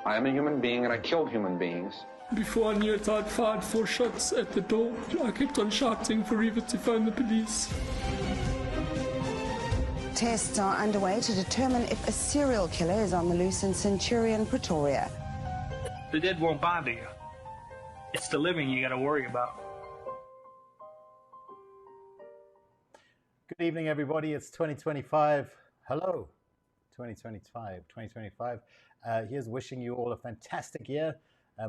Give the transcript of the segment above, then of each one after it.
I am a human being and I killed human beings. Before I knew it, I'd fired 4 shots at the door. I kept on shouting for Eva to phone the police. Tests are underway to determine if a serial killer is on the loose in Centurion, Pretoria. The dead won't bother you. It's the living you got to worry about. Good evening, everybody. It's 2025. Hello, 2025. Here's wishing you all a fantastic year.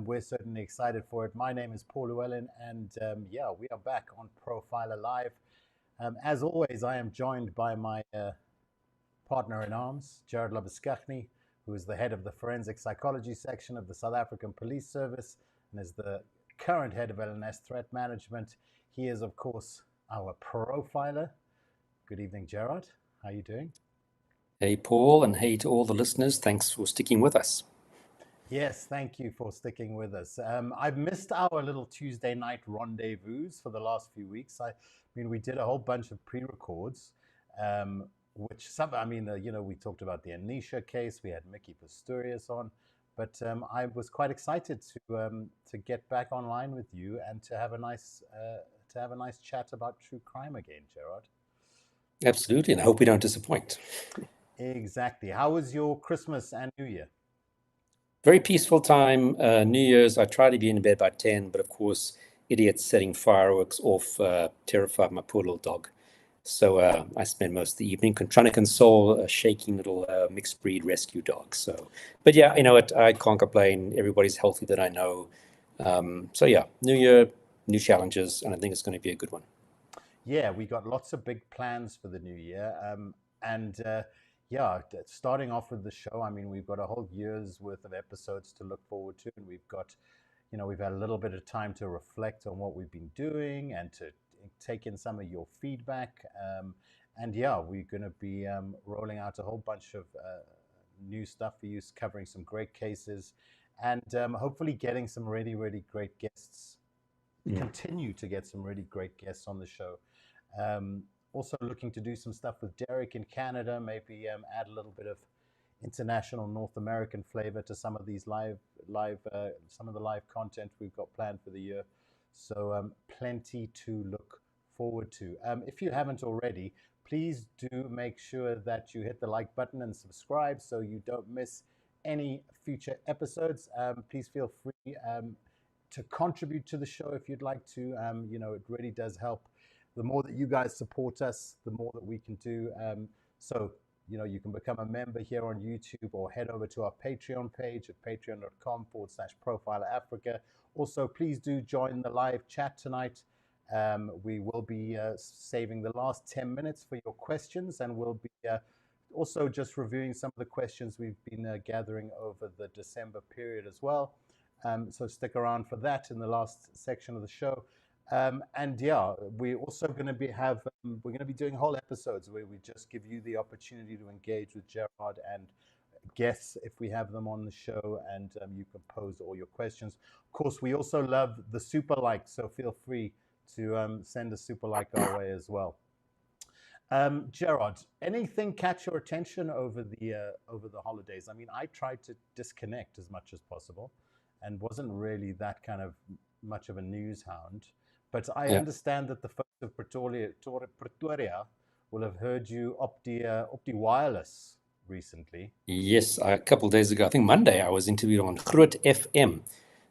We're certainly excited for it. My name is Paul Llewellyn, and we are back on Profiler Live. As always, I am joined by my partner in arms, Gerard Labuschagne, who is the head of the forensic psychology section of the South African Police Service and is the current head of LNS threat management. He is, of course, our profiler. Good evening, Gerard. How are you doing? Hey, Paul, and hey to all the listeners. Thanks for sticking with us. Yes, thank you for sticking with us. I've missed our little Tuesday night rendezvous for the last few weeks. I mean, we did a whole bunch of pre-records, we talked about the Anisha case. We had Mickey Pistorius on, but I was quite excited to get back online with you and to have a nice chat about true crime again, Gerard. Absolutely, and I hope we don't disappoint. Exactly. How was your Christmas and New Year? Very peaceful time. New Year's, I try to be in bed by 10, but of course, idiots setting fireworks off terrified my poor little dog. So I spent most of the evening trying to console a shaking little mixed breed rescue dog. But yeah, you know what? I can't complain. Everybody's healthy that I know. New Year, new challenges, and I think it's going to be a good one. Yeah, we got lots of big plans for the new year. Starting off with the show, I mean, we've got a whole year's worth of episodes to look forward to, and we've had a little bit of time to reflect on what we've been doing and to take in some of your feedback. We're going to be rolling out a whole bunch of new stuff for you, covering some great cases, and hopefully getting some really, really great guests. Continue to get some really great guests on the show. Also looking to do some stuff with Derek in Canada, maybe add a little bit of international North American flavor to some of these some of the live content we've got planned for the year. So plenty to look forward to. If you haven't already, please do make sure that you hit the like button and subscribe so you don't miss any future episodes. Please feel free to contribute to the show if you'd like to. It really does help. The more that you guys support us, the more that we can do. You can become a member here on YouTube or head over to our Patreon page at patreon.com/ProfilerAfrica. Also, please do join the live chat tonight. We will be saving the last 10 minutes for your questions, and we'll be also just reviewing some of the questions we've been gathering over the December period as well. So stick around for that in the last section of the show. We're also going to be doing whole episodes where we just give you the opportunity to engage with Gerard and guests if we have them on the show, and you can pose all your questions. Of course, we also love the super like, so feel free to send a super like our way as well. Gerard, anything catch your attention over the holidays? I mean, I tried to disconnect as much as possible and wasn't really that kind of much of a news hound. But I understand that the folks of Pretoria will have heard you Opti Wireless recently. Yes, a couple of days ago, I think Monday, I was interviewed on Groot FM,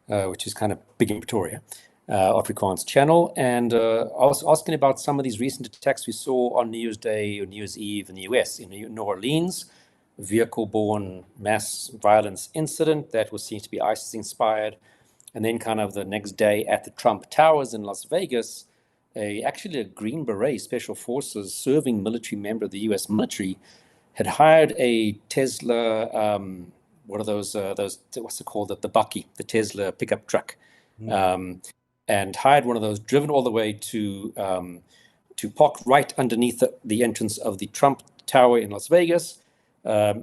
which is kind of big in Pretoria, Afrikaans channel. And I was asking about some of these recent attacks we saw on New Year's Day or New Year's Eve in the US, in New Orleans, vehicle-borne mass violence incident that was seen to be ISIS-inspired. And then kind of the next day at the Trump Towers in Las Vegas, actually a Green Beret Special Forces serving military member of the U.S. military had hired a Tesla, what are those, what's it called, the Bucky, the Tesla pickup truck, and hired one of those, driven all the way to park right underneath the entrance of the Trump Tower in Las Vegas,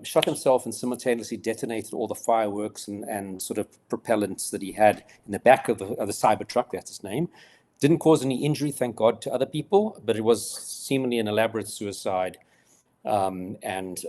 shot himself and simultaneously detonated all the fireworks and sort of propellants that he had in the back of the Cybertruck, that's his name. Didn't cause any injury, thank God, to other people, but it was seemingly an elaborate suicide, and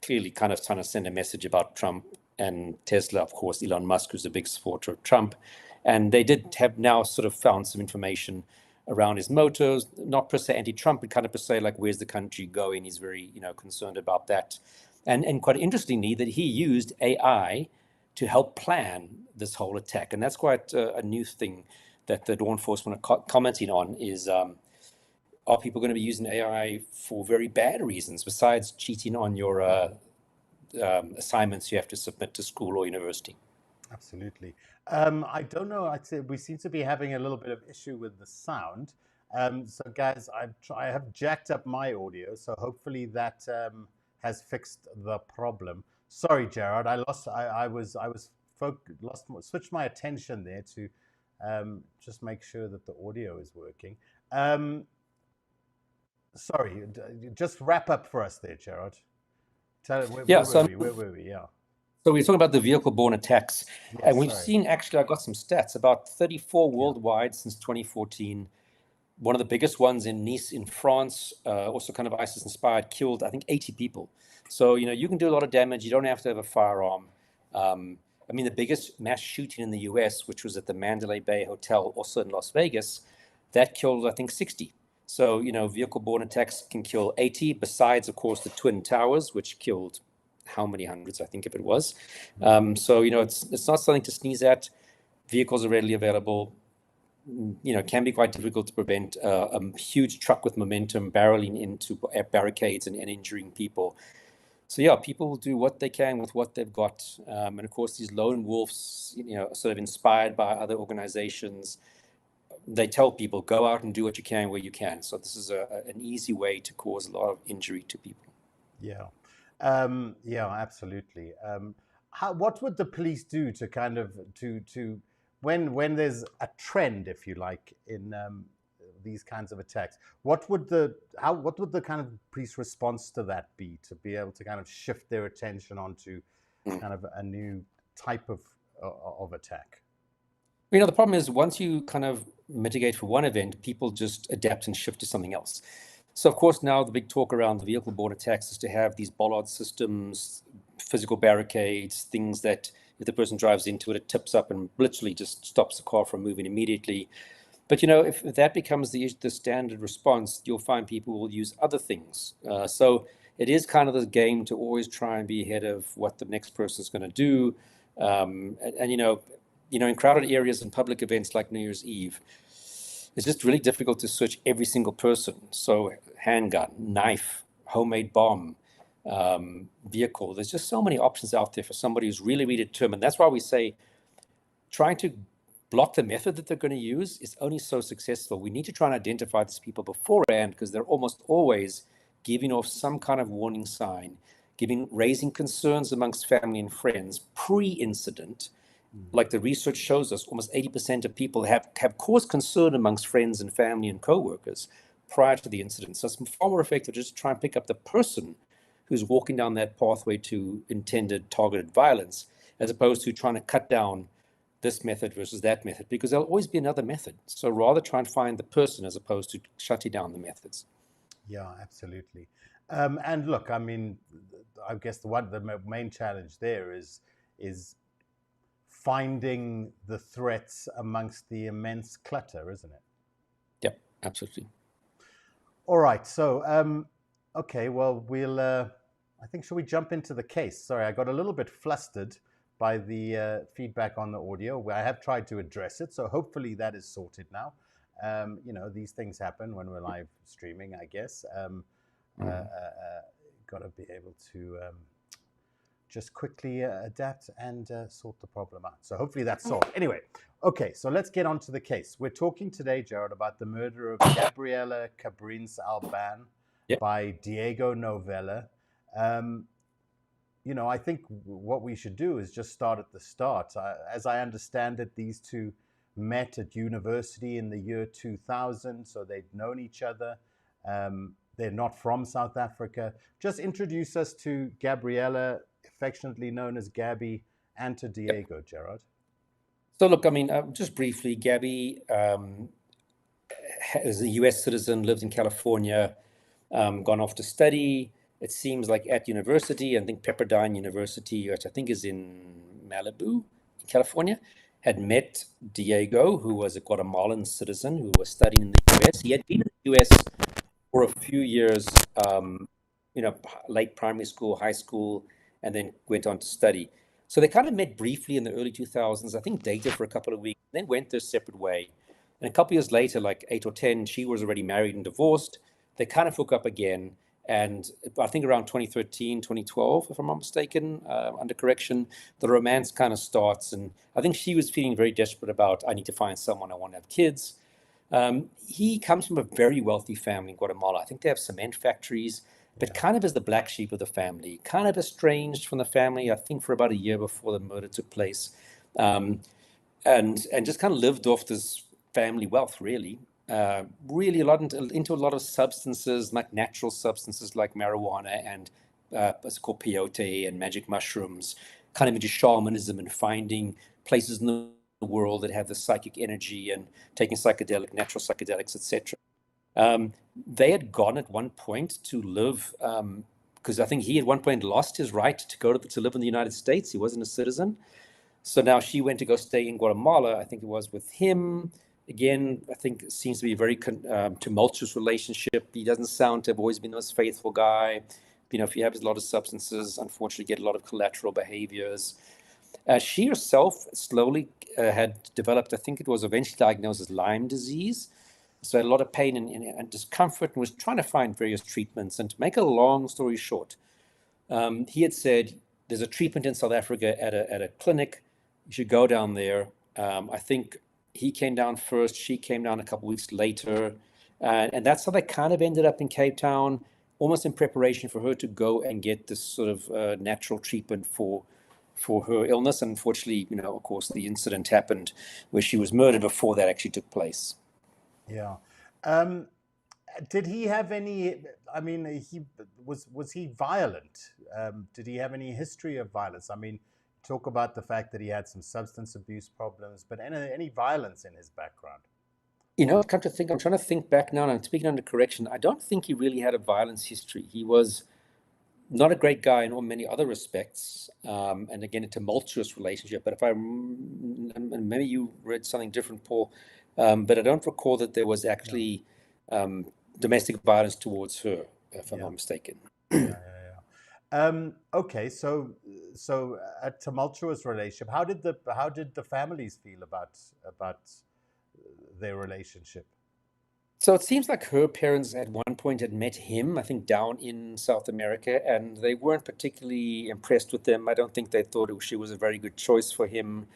clearly kind of trying to send a message about Trump and Tesla, of course, Elon Musk, who's a big supporter of Trump. And they did have now sort of found some information around his motives, not per se anti-Trump, but kind of per se like, where's the country going? He's very, concerned about that. And quite interestingly, that he used AI to help plan this whole attack. And that's quite a new thing that the law enforcement are commenting on is, are people going to be using AI for very bad reasons besides cheating on your assignments you have to submit to school or university? Absolutely. I don't know. I'd say we seem to be having a little bit of issue with the sound. So guys, I have jacked up my audio, so hopefully that has fixed the problem. Sorry, Gerard. Switched my attention there to just make sure that the audio is working. Sorry, just wrap up for us there, Gerard. Where were we? Yeah. So we're talking about the vehicle-borne attacks, Yes, and we've sorry. seen, actually, I got some stats, about 34 worldwide since 2014. One of the biggest ones in Nice in France, also kind of ISIS-inspired, killed, I think, 80 people. So, you can do a lot of damage. You don't have to have a firearm. The biggest mass shooting in the US, which was at the Mandalay Bay Hotel, also in Las Vegas, that killed, I think, 60. So, vehicle-borne attacks can kill 80, besides, of course, the Twin Towers, which killed how many hundreds, I think, if it was. So, it's not something to sneeze at. Vehicles are readily available. Can be quite difficult to prevent. A huge truck with momentum barreling into barricades and injuring people. So, yeah, people do what they can with what they've got. And, of course, these lone wolves, sort of inspired by other organizations, they tell people, go out and do what you can where you can. So this is an easy way to cause a lot of injury to people. Yeah. Yeah, absolutely. What would the police do to kind of to when there's a trend, if you like, in these kinds of attacks? What would the kind of police response to that be, to be able to kind of shift their attention onto kind of a new type of attack? The problem is once you kind of mitigate for one event, people just adapt and shift to something else. So, of course, now the big talk around the vehicle-borne attacks is to have these bollard systems, physical barricades, things that if the person drives into it, it tips up and literally just stops the car from moving immediately. But, if that becomes the standard response, you'll find people will use other things. So it is kind of this game to always try and be ahead of what the next person is going to do. In crowded areas and public events like New Year's Eve, it's just really difficult to search every single person. So handgun, knife, homemade bomb, vehicle. There's just so many options out there for somebody who's really, really determined. That's why we say trying to block the method that they're going to use is only so successful. We need to try and identify these people beforehand, because they're almost always giving off some kind of warning sign, raising concerns amongst family and friends pre-incident. Like the research shows us, almost 80% of people have caused concern amongst friends and family and co-workers prior to the incident. So it's far more effective to just try and pick up the person who's walking down that pathway to intended targeted violence, as opposed to trying to cut down this method versus that method, because there'll always be another method. So rather try and find the person as opposed to shutting down the methods. Yeah, absolutely. And look, I guess the main challenge there is finding the threats amongst the immense clutter, isn't it? Yep, absolutely. All right. So, okay, well, I think, should we jump into the case? Sorry, I got a little bit flustered by the feedback on the audio. I have tried to address it, so hopefully that is sorted now. These things happen when we're live streaming, I guess. Got to be able to just quickly adapt and sort the problem out. So hopefully that's solved. Anyway, okay, so let's get on to the case. We're talking today, Gerard, about the murder of Gabriela Kabrins Alban by Diego Novella. I think what we should do is just start at the start. As I understand it, these two met at university in the year 2000, so they'd known each other. They're not from South Africa. Just introduce us to Gabriela, affectionately known as Gabby, and to Diego, Gerard. So look, just briefly, Gabby is a US citizen, lives in California, gone off to study, it seems like at university, I think Pepperdine University, which I think is in Malibu, in California, had met Diego, who was a Guatemalan citizen who was studying in the US. He had been in the US for a few years, late primary school, high school, and then went on to study. So they kind of met briefly in the early 2000s, I think dated for a couple of weeks, then went their separate way. And a couple of years later, like 8 or 10, she was already married and divorced. They kind of hook up again. And I think around 2013, 2012, if I'm not mistaken, under correction, the romance kind of starts. And I think she was feeling very desperate about, I need to find someone, I want to have kids. He comes from a very wealthy family in Guatemala. I think they have cement factories, but kind of as the black sheep of the family, kind of estranged from the family, I think for about a year before the murder took place. And just kind of lived off this family wealth, really. Really into a lot of substances, like natural substances like marijuana and what's called peyote and magic mushrooms, kind of into shamanism and finding places in the world that have the psychic energy and taking natural psychedelics, etc. They had gone at one point to live, because I think he at one point lost his right to go to live in the United States. He wasn't a citizen. So now she went to go stay in Guatemala, I think it was with him. Again, I think it seems to be a very tumultuous relationship. He doesn't sound to have always been the most faithful guy. If you have a lot of substances, unfortunately, get a lot of collateral behaviors. She herself slowly had developed, I think it was eventually diagnosed as Lyme disease. So had a lot of pain and discomfort, and was trying to find various treatments. And to make a long story short, he had said, there's a treatment in South Africa at a clinic. You should go down there. I think he came down first. She came down a couple of weeks later. And that's how they kind of ended up in Cape Town, almost in preparation for her to go and get this sort of natural treatment for her illness. And unfortunately, of course, the incident happened where she was murdered before that actually took place. Yeah. Did he have any, was he violent? Did he have any history of violence? Talk about the fact that he had some substance abuse problems, but any violence in his background? Come to think, I'm trying to think back now, and I'm speaking under correction. I don't think he really had a violence history. He was not a great guy in many other respects, and again, a tumultuous relationship. But maybe you read something different, Paul, but I don't recall that there was actually domestic violence towards her, if I'm not mistaken. Okay, so a tumultuous relationship. How did the families feel about their relationship? So it seems like her parents at one point had met him, I think, down in South America, and they weren't particularly impressed with them. I don't think they thought she was a very good choice for him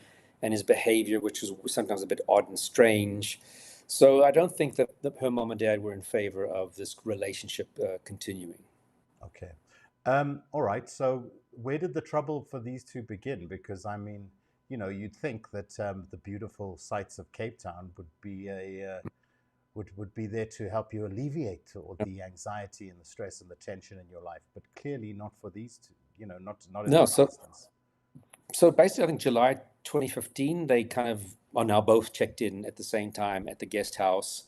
and his behavior, which was sometimes a bit odd and strange. So I don't think that her mom and dad were in favor of this relationship continuing. Okay. All right. So where did the trouble for these two begin? Because you'd think that the beautiful sights of Cape Town would be would be there to help you alleviate all the anxiety and the stress and the tension in your life, but clearly not for these two. Not in this instance. So basically, I think July 2015, they kind of are now both checked in at the same time at the guest house.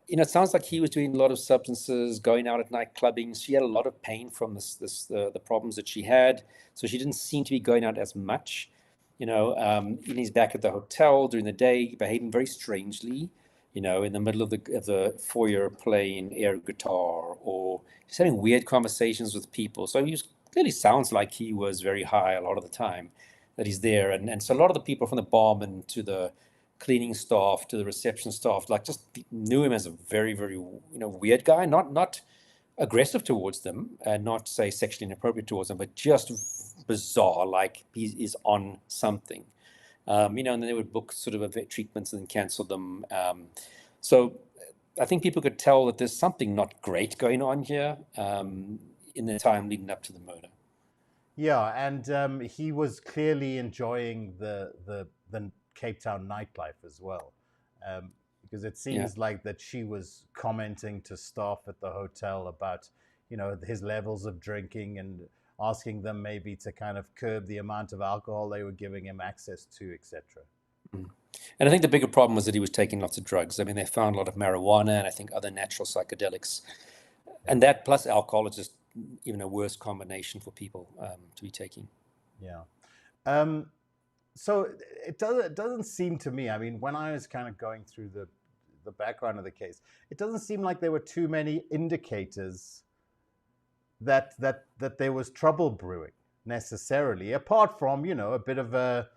It sounds like he was doing a lot of substances, going out at night clubbing. She had a lot of pain from the problems that she had, so she didn't seem to be going out as much. He's back at the hotel during the day, behaving very strangely. In the middle of the foyer playing air guitar or just having weird conversations with people. So he clearly sounds like he was very high a lot of the time that he's there. And so a lot of the people from the barman to the cleaning staff to the reception staff, just knew him as a very, very, weird guy, not aggressive towards them and not say sexually inappropriate towards them, but just bizarre, like he is on something. And then they would book sort of treatments and then cancel them. So I think people could tell that there's something not great going on here in the time leading up to the murder. Yeah, and he was clearly enjoying the Cape Town nightlife as well, because it seems like that she was commenting to staff at the hotel about, his levels of drinking and asking them maybe to kind of curb the amount of alcohol they were giving him access to, etc. And I think the bigger problem was that he was taking lots of drugs. They found a lot of marijuana and I think other natural psychedelics. And that plus alcohol is just even a worse combination for people to be taking. Yeah. So it doesn't seem to me, I mean, when I was kind of going through the background of the case, it doesn't seem like there were too many indicators that there was trouble brewing necessarily, apart from, a bit of a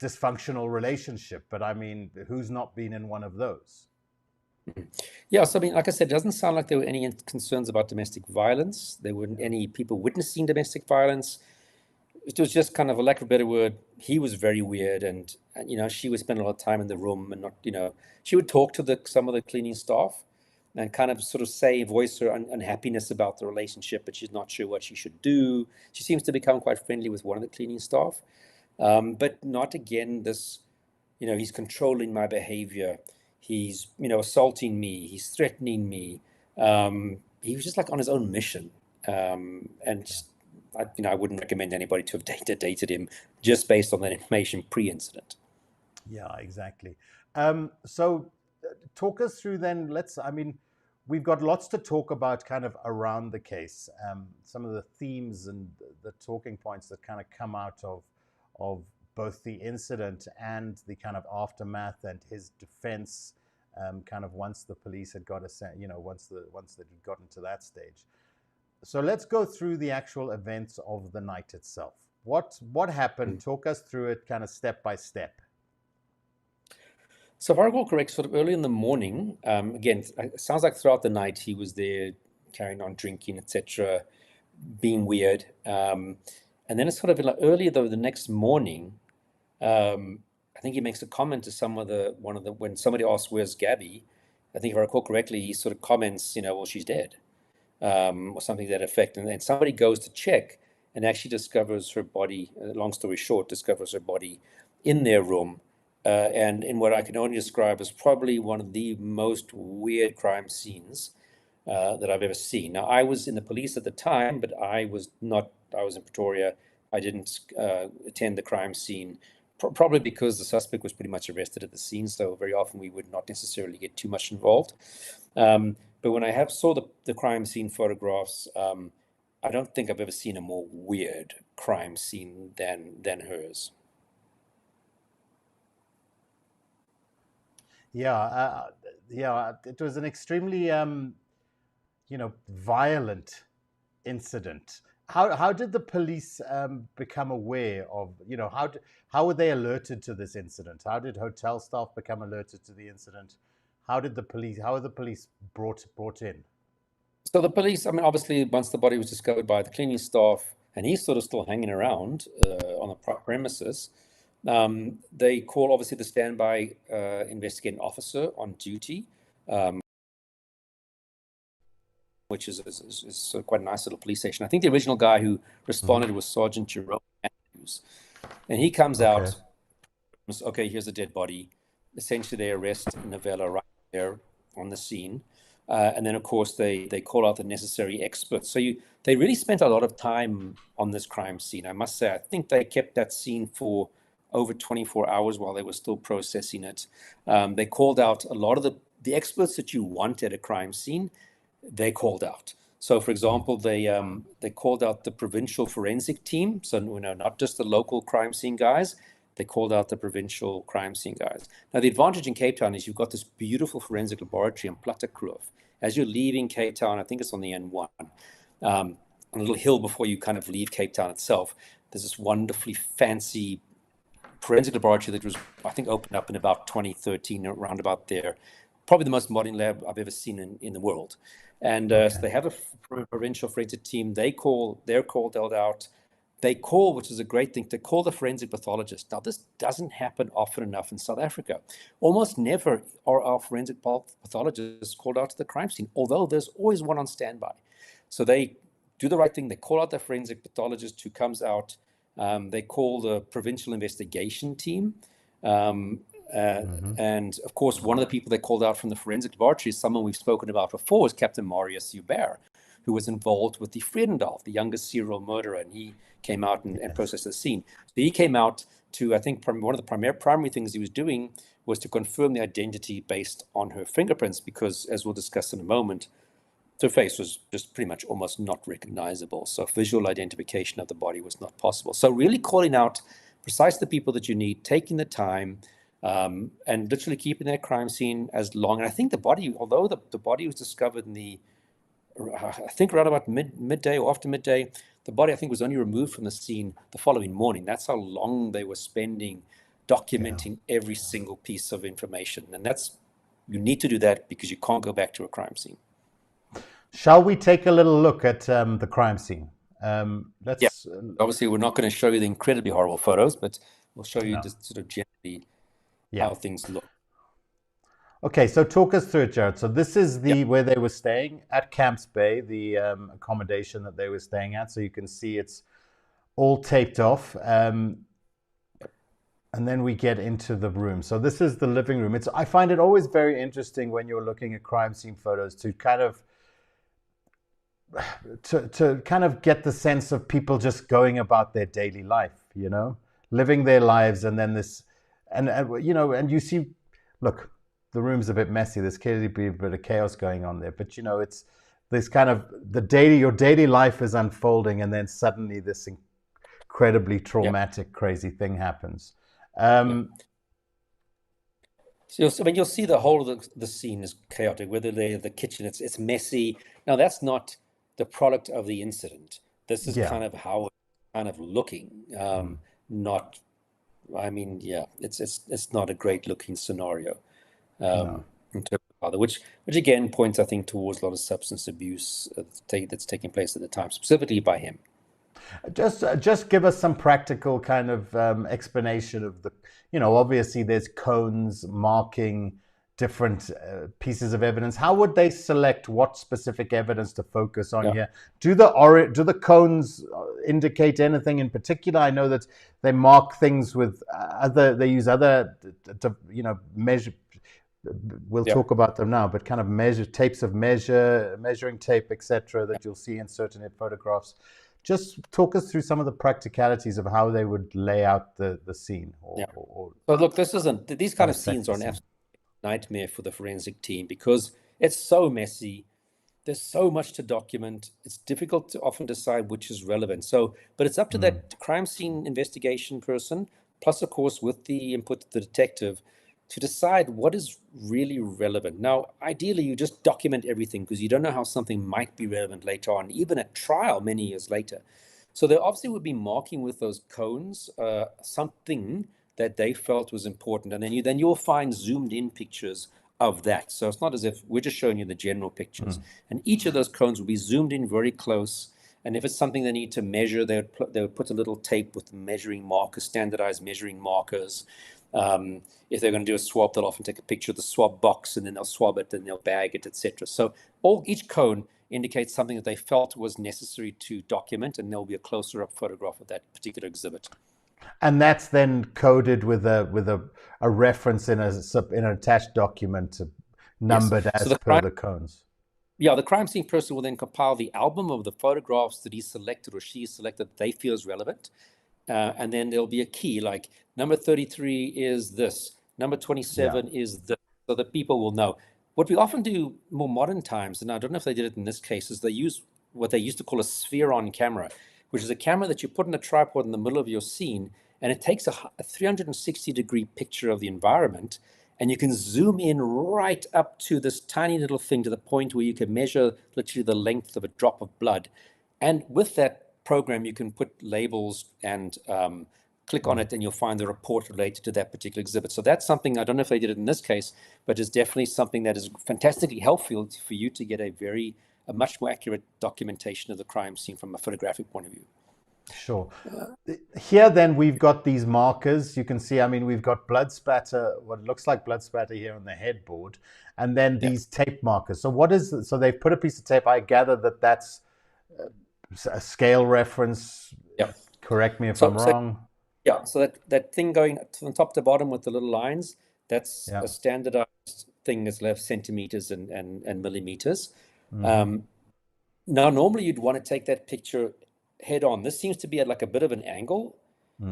dysfunctional relationship. But I mean, who's not been in one of those? Yeah, so I mean, like I said, it doesn't sound like there were any concerns about domestic violence. There weren't any people witnessing domestic violence. It was just kind of, a lack of a better word, he was very weird, and she would spend a lot of time in the room, and not, she would talk to some of the cleaning staff and kind of sort of voice her unhappiness about the relationship, but she's not sure what she should do. She seems to become quite friendly with one of the cleaning staff, but not again this, he's controlling my behavior. He's, assaulting me. He's threatening me. He was just like on his own mission. And just, I wouldn't recommend anybody to have dated him just based on that information pre-incident. Yeah, exactly. So talk us through then, we've got lots to talk about kind of around the case. Some of the themes and the talking points that kind of come out of both the incident and the kind of aftermath and his defense, kind of once the police had got once they'd gotten to that stage. So let's go through the actual events of the night itself. What happened? Talk us through it kind of step by step. So if I recall correct, sort of early in the morning, again, it sounds like throughout the night he was there carrying on drinking, etc., being weird. And then it's sort of like earlier though, the next morning, I think he makes a comment to when somebody asks, "Where's Gabby?" I think if I recall correctly, he sort of comments, well, she's dead, or something to that effect. And then somebody goes to check and actually discovers her body, long story short, discovers her body in their room. And in what I can only describe as probably one of the most weird crime scenes that I've ever seen. Now, I was in the police at the time, but I was in Pretoria. I didn't attend the crime scene, probably because the suspect was pretty much arrested at the scene. So very often we would not necessarily get too much involved. But when I saw the crime scene photographs, I don't think I've ever seen a more weird crime scene than hers. Yeah, it was an extremely, violent incident. How did the police become aware of, how were they alerted to this incident? How did hotel staff become alerted to the incident? How are the police brought in? So the police, obviously, once the body was discovered by the cleaning staff, and he's sort of still hanging around on the premises, they call, obviously, the standby investigating officer on duty, which is sort of quite a nice little police station. I think the original guy who responded was Sergeant Gerard Labuschagne. And he comes out, okay, here's a dead body. Essentially, they arrest Novella right there on the scene. And then, of course, they call out the necessary experts. So they really spent a lot of time on this crime scene. I must say, I think they kept that scene for over 24 hours while they were still processing it. They called out a lot of the experts that you want at a crime scene. They called out. So, for example, they called out the provincial forensic team. So, not just the local crime scene guys. They called out the provincial crime scene guys. Now, the advantage in Cape Town is you've got this beautiful forensic laboratory in Plattekloof. As you're leaving Cape Town, I think it's on the N1, on a little hill before you kind of leave Cape Town itself, there's this wonderfully fancy forensic laboratory that was, I think, opened up in about 2013, around about there. Probably the most modern lab I've ever seen in the world. And so they have a provincial forensic team. They're called out. They call, which is a great thing, they call the forensic pathologist. Now, this doesn't happen often enough in South Africa. Almost never are our forensic pathologists called out to the crime scene, although there's always one on standby. So they do the right thing. They call out the forensic pathologist who comes out. They call the provincial investigation team. And, of course, one of the people they called out from the forensic laboratory is someone we've spoken about before, is Captain Marius Hubert, who was involved with the Vredendal, the youngest serial murderer, and he came out and processed the scene. So he came out to, I think, one of the primary things he was doing was to confirm the identity based on her fingerprints, because, as we'll discuss in a moment, So her face was just pretty much almost not recognizable. So visual identification of the body was not possible. So really calling out precisely the people that you need, taking the time, and literally keeping that crime scene as long. And I think the body, although the body was discovered I think around about midday or after midday, the body I think was only removed from the scene the following morning. That's how long they were spending documenting every single piece of information. And you need to do that because you can't go back to a crime scene. Shall we take a little look at the crime scene? Obviously, we're not going to show you the incredibly horrible photos, but we'll show you just sort of generally how things look. Okay, so talk us through it, Gerard. So this is where they were staying at Camps Bay, the accommodation that they were staying at. So you can see it's all taped off. And then we get into the room. So this is the living room. I find it always very interesting when you're looking at crime scene photos to kind of get the sense of people just going about their daily life, living their lives. And then and you see, look, the room's a bit messy. There's clearly a bit of chaos going on there, but it's this kind of your daily life is unfolding, and then suddenly this incredibly traumatic, crazy thing happens. So you'll see the whole of the scene is chaotic. Whether they're the kitchen, it's messy. Now that's not the product of the incident. This is kind of how it's kind of looking. It's not a great looking scenario. In terms of which again points, I think, towards a lot of substance abuse that's taking place at the time, specifically by him. Just give us some practical kind of explanation of the, obviously there's cones marking different pieces of evidence. How would they select what specific evidence to focus on here? Do the cones indicate anything in particular? I know that they mark things with they use other, measure. We'll talk about them now, but kind of measuring tape, etc., that you'll see in certain photographs. Just talk us through some of the practicalities of how they would lay out the scene. But look, these kind of scenes are an absolute nightmare for the forensic team because it's so messy. There's so much to document. It's difficult to often decide which is relevant. But it's up to that crime scene investigation person, plus of course with the input of the detective, to decide what is really relevant. Now, ideally, you just document everything because you don't know how something might be relevant later on, even at trial many years later. So they obviously would be marking with those cones something that they felt was important. And then you'll find zoomed in pictures of that. So it's not as if we're just showing you the general pictures. And each of those cones will be zoomed in very close. And if it's something they need to measure, they would put a little tape with measuring markers, standardized measuring markers. If they're going to do a swab, they'll often take a picture of the swab box and then they'll swab it and they'll bag it, etc. So each cone indicates something that they felt was necessary to document, and there'll be a closer up photograph of that particular exhibit. And that's then coded with a reference in an attached document, numbered as per the cones. Yeah, the crime scene person will then compile the album of the photographs that he selected or she selected that they feel is relevant. And then there'll be a key like number 33 is this, number 27 is this, so that people will know. What we often do more modern times, and I don't know if they did it in this case, is they use what they used to call a sphere-on camera, which is a camera that you put in a tripod in the middle of your scene, and it takes a 360-degree picture of the environment, and you can zoom in right up to this tiny little thing to the point where you can measure literally the length of a drop of blood. And with that program, you can put labels and click on it, and you'll find the report related to that particular exhibit. So that's something, I don't know if they did it in this case, but it's definitely something that is fantastically helpful for you to get a much more accurate documentation of the crime scene from a photographic point of view. Sure. Here then we've got these markers. You can see, we've got blood spatter, what looks like blood spatter here on the headboard, and then these tape markers. So they've put a piece of tape. I gather that that's a scale reference. Yeah. Correct me if I'm wrong. Yeah, so that thing going from top to bottom with the little lines, that's a standardized thing that's left centimeters and millimeters. Now, normally you'd want to take that picture head on. This seems to be at like a bit of an angle.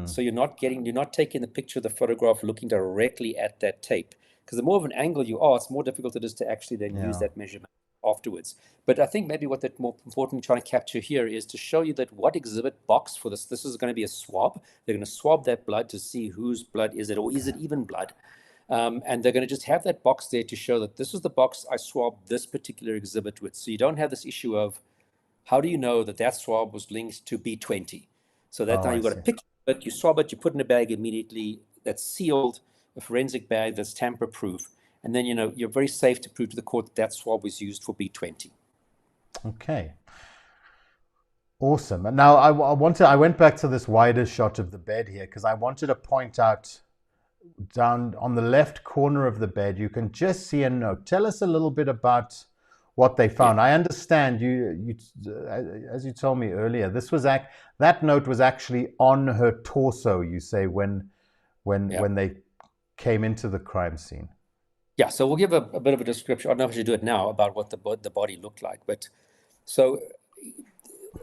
So you're not taking the picture of the photograph looking directly at that tape. Because the more of an angle you are, it's more difficult it is to actually then use that measurement. afterwards. But I think maybe what that more important trying to capture here is to show you that what exhibit box for this is going to be a swab. They're going to swab that blood to see whose blood is it, or is it even blood? And they're going to just have that box there to show that this is the box I swabbed this particular exhibit with. So you don't have this issue of how do you know that that swab was linked to B20? So that now you've got a picture of it, you swab it, you put in a bag immediately that's sealed, a forensic bag that's tamper-proof. And then, you're very safe to prove to the court that that swab was used for B20. Okay. Awesome. And now I went back to this wider shot of the bed here because I wanted to point out down on the left corner of the bed, you can just see a note. Tell us a little bit about what they found. Yeah. I understand you, as you told me earlier, that note was actually on her torso, you say, when they came into the crime scene. Yeah, so we'll give a bit of a description. I don't know if I should do it now about what the body looked like. But so,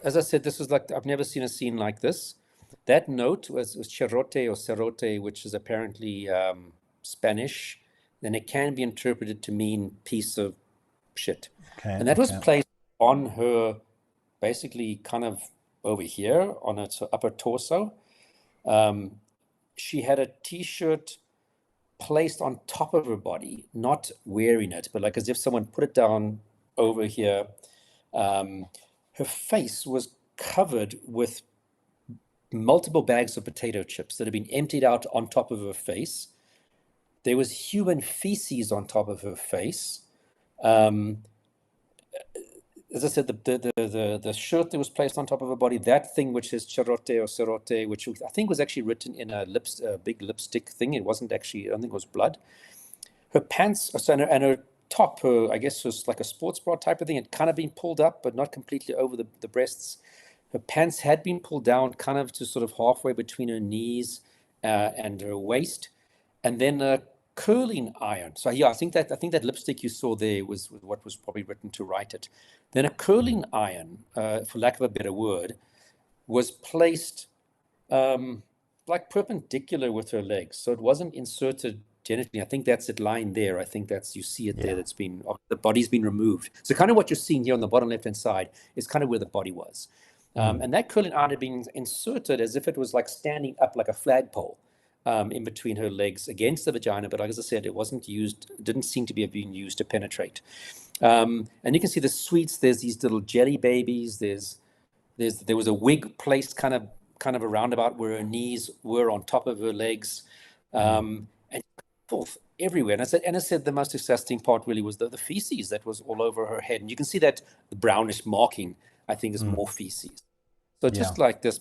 as I said, this was like, I've never seen a scene like this. That note was cherote or cerote, which is apparently Spanish. And it can be interpreted to mean piece of shit. Okay, and that was placed on her, basically kind of over here on her upper torso. She had a T-shirt placed on top of her body, not wearing it, but like as if someone put it down over here. Her face was covered with multiple bags of potato chips that had been emptied out on top of her face. There was human feces on top of her face. As I said, the shirt that was placed on top of her body, that thing which says cherote or cerote, which I think was actually written in a big lipstick thing. It wasn't actually, I don't think it was blood. Her pants, and her top, I guess was like a sports bra type of thing. It had kind of been pulled up, but not completely over the breasts. Her pants had been pulled down kind of to sort of halfway between her knees and her waist. And then a curling iron. So yeah, I think that lipstick you saw there was what was probably written to write it. Then a curling iron, for lack of a better word, was placed like perpendicular with her legs. So it wasn't inserted genitally. I think that's it lying there. I think you see it there. That's been, the body's been removed. So kind of what you're seeing here on the bottom left-hand side is kind of where the body was. And that curling iron had been inserted as if it was like standing up like a flagpole in between her legs against the vagina. But like as I said, it wasn't used, didn't seem to be being used to penetrate. And you can see the sweets. There's these little jelly babies. There was a wig placed kind of around about where her knees were on top of her legs, and forth everywhere. And I said the most disgusting part really was the feces that was all over her head. And you can see that the brownish marking, I think, is more feces. So just like this,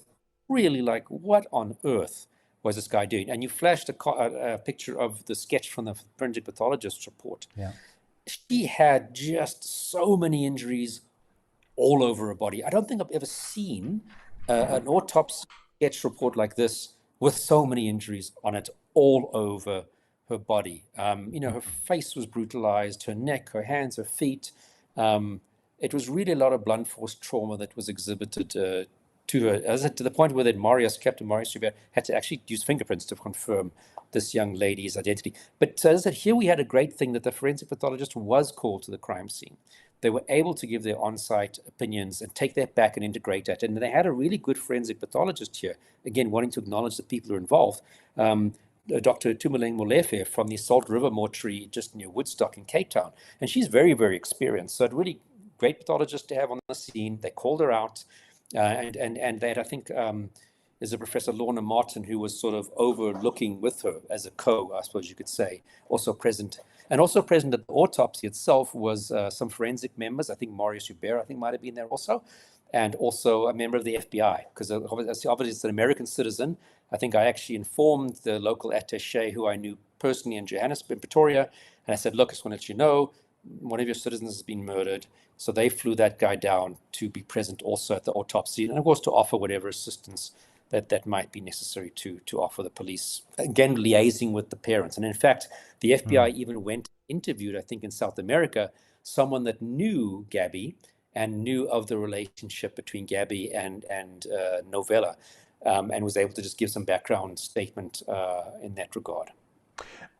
really like, what on earth was this guy doing? And you flashed a picture of the sketch from the forensic pathologist's report. Yeah. She had just so many injuries all over her body. I don't think I've ever seen an autopsy sketch report like this with so many injuries on it all over her body. Her face was brutalized, her neck, her hands, her feet. It was really a lot of blunt force trauma that was exhibited to her, to the point where that Captain Marius Joubert had to actually use fingerprints to confirm this young lady's identity. But as I said, here we had a great thing that the forensic pathologist was called to the crime scene. They were able to give their on-site opinions and take that back and integrate that. And they had a really good forensic pathologist here, again, wanting to acknowledge the people who are involved. Dr. Tumeleng Molefe from the Salt River Mortuary just near Woodstock in Cape Town. And she's very, very experienced. So a really great pathologist to have on the scene. They called her out. And they had, I think, is a Professor Lorna Martin who was sort of overlooking with her as a I suppose you could say, also present. And also present at the autopsy itself was some forensic members. I think Marius Joubert, I think, might have been there also. And also a member of the FBI, because obviously it's an American citizen. I think I actually informed the local attaché who I knew personally in Johannesburg, Pretoria, and I said, look, I just want to let you know, one of your citizens has been murdered. So they flew that guy down to be present also at the autopsy, and of course to offer whatever assistance that might be necessary to offer the police, again, liaising with the parents. And in fact, the FBI even went interviewed, I think in South America, someone that knew Gabby and knew of the relationship between Gabby and Novella, and was able to just give some background statement in that regard.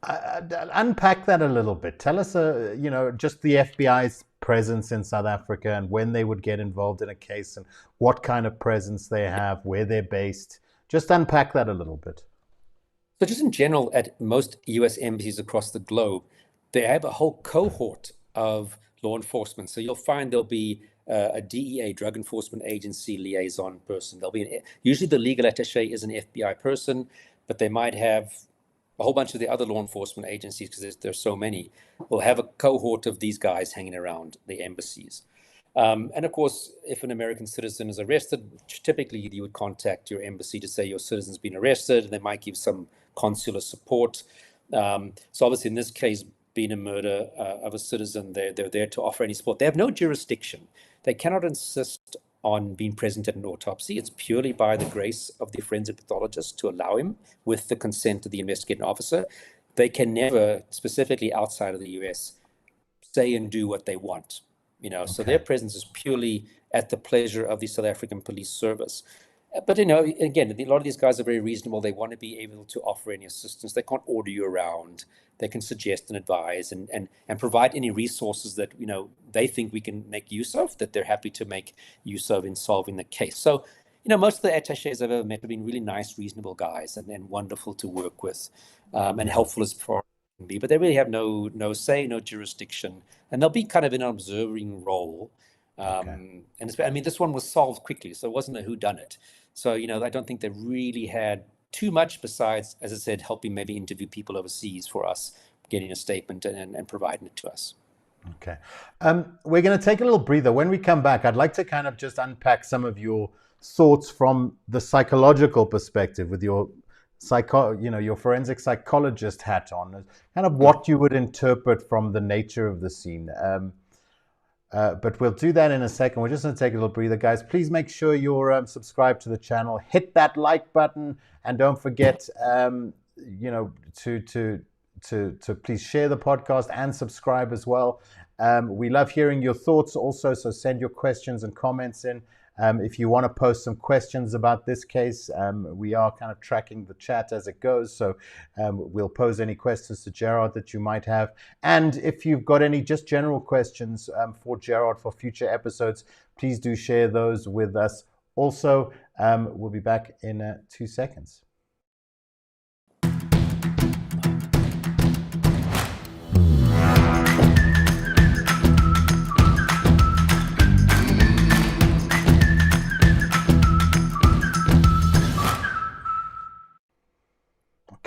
Unpack that a little bit. Tell us, just the FBI's presence in South Africa and when they would get involved in a case and what kind of presence they have, where they're based. Just unpack that a little bit. So just in general, at most US embassies across the globe, they have a whole cohort of law enforcement. So you'll find there'll be a DEA, Drug Enforcement Agency liaison person. There'll be usually the legal attaché is an FBI person, but they might have a whole bunch of the other law enforcement agencies, because there's so many, will have a cohort of these guys hanging around the embassies. And of course, if an American citizen is arrested, typically you would contact your embassy to say your citizen's been arrested, and they might give some consular support. So obviously in this case, being a murder of a citizen, they're there to offer any support. They have no jurisdiction. They cannot insist on being present at an autopsy. It's purely by the grace of the forensic pathologist to allow him with the consent of the investigating officer. They can never, specifically outside of the US, say and do what they want. So their presence is purely at the pleasure of the South African Police Service. But, again, a lot of these guys are very reasonable. They want to be able to offer any assistance. They can't order you around. They can suggest and advise and provide any resources that, they think we can make use of, that they're happy to make use of in solving the case. So, most of the attachés I've ever met have been really nice, reasonable guys and wonderful to work with and helpful as far as can be. But they really have no say, no jurisdiction. And they'll be kind of in an observing role. And this one was solved quickly, so it wasn't a whodunit. So, I don't think they really had too much besides, as I said, helping maybe interview people overseas for us, getting a statement and providing it to us. Okay. We're going to take a little breather. When we come back, I'd like to kind of just unpack some of your thoughts from the psychological perspective with your your forensic psychologist hat on, kind of what you would interpret from the nature of the scene. But we'll do that in a second. We're just going to take a little breather, guys. Please make sure you're subscribed to the channel. Hit that like button, and don't forget, to please share the podcast and subscribe as well. We love hearing your thoughts also, so send your questions and comments in. If you want to post some questions about this case, we are kind of tracking the chat as it goes. So we'll pose any questions to Gerard that you might have. And if you've got any just general questions for Gerard for future episodes, please do share those with us. Also, we'll be back in 2 seconds.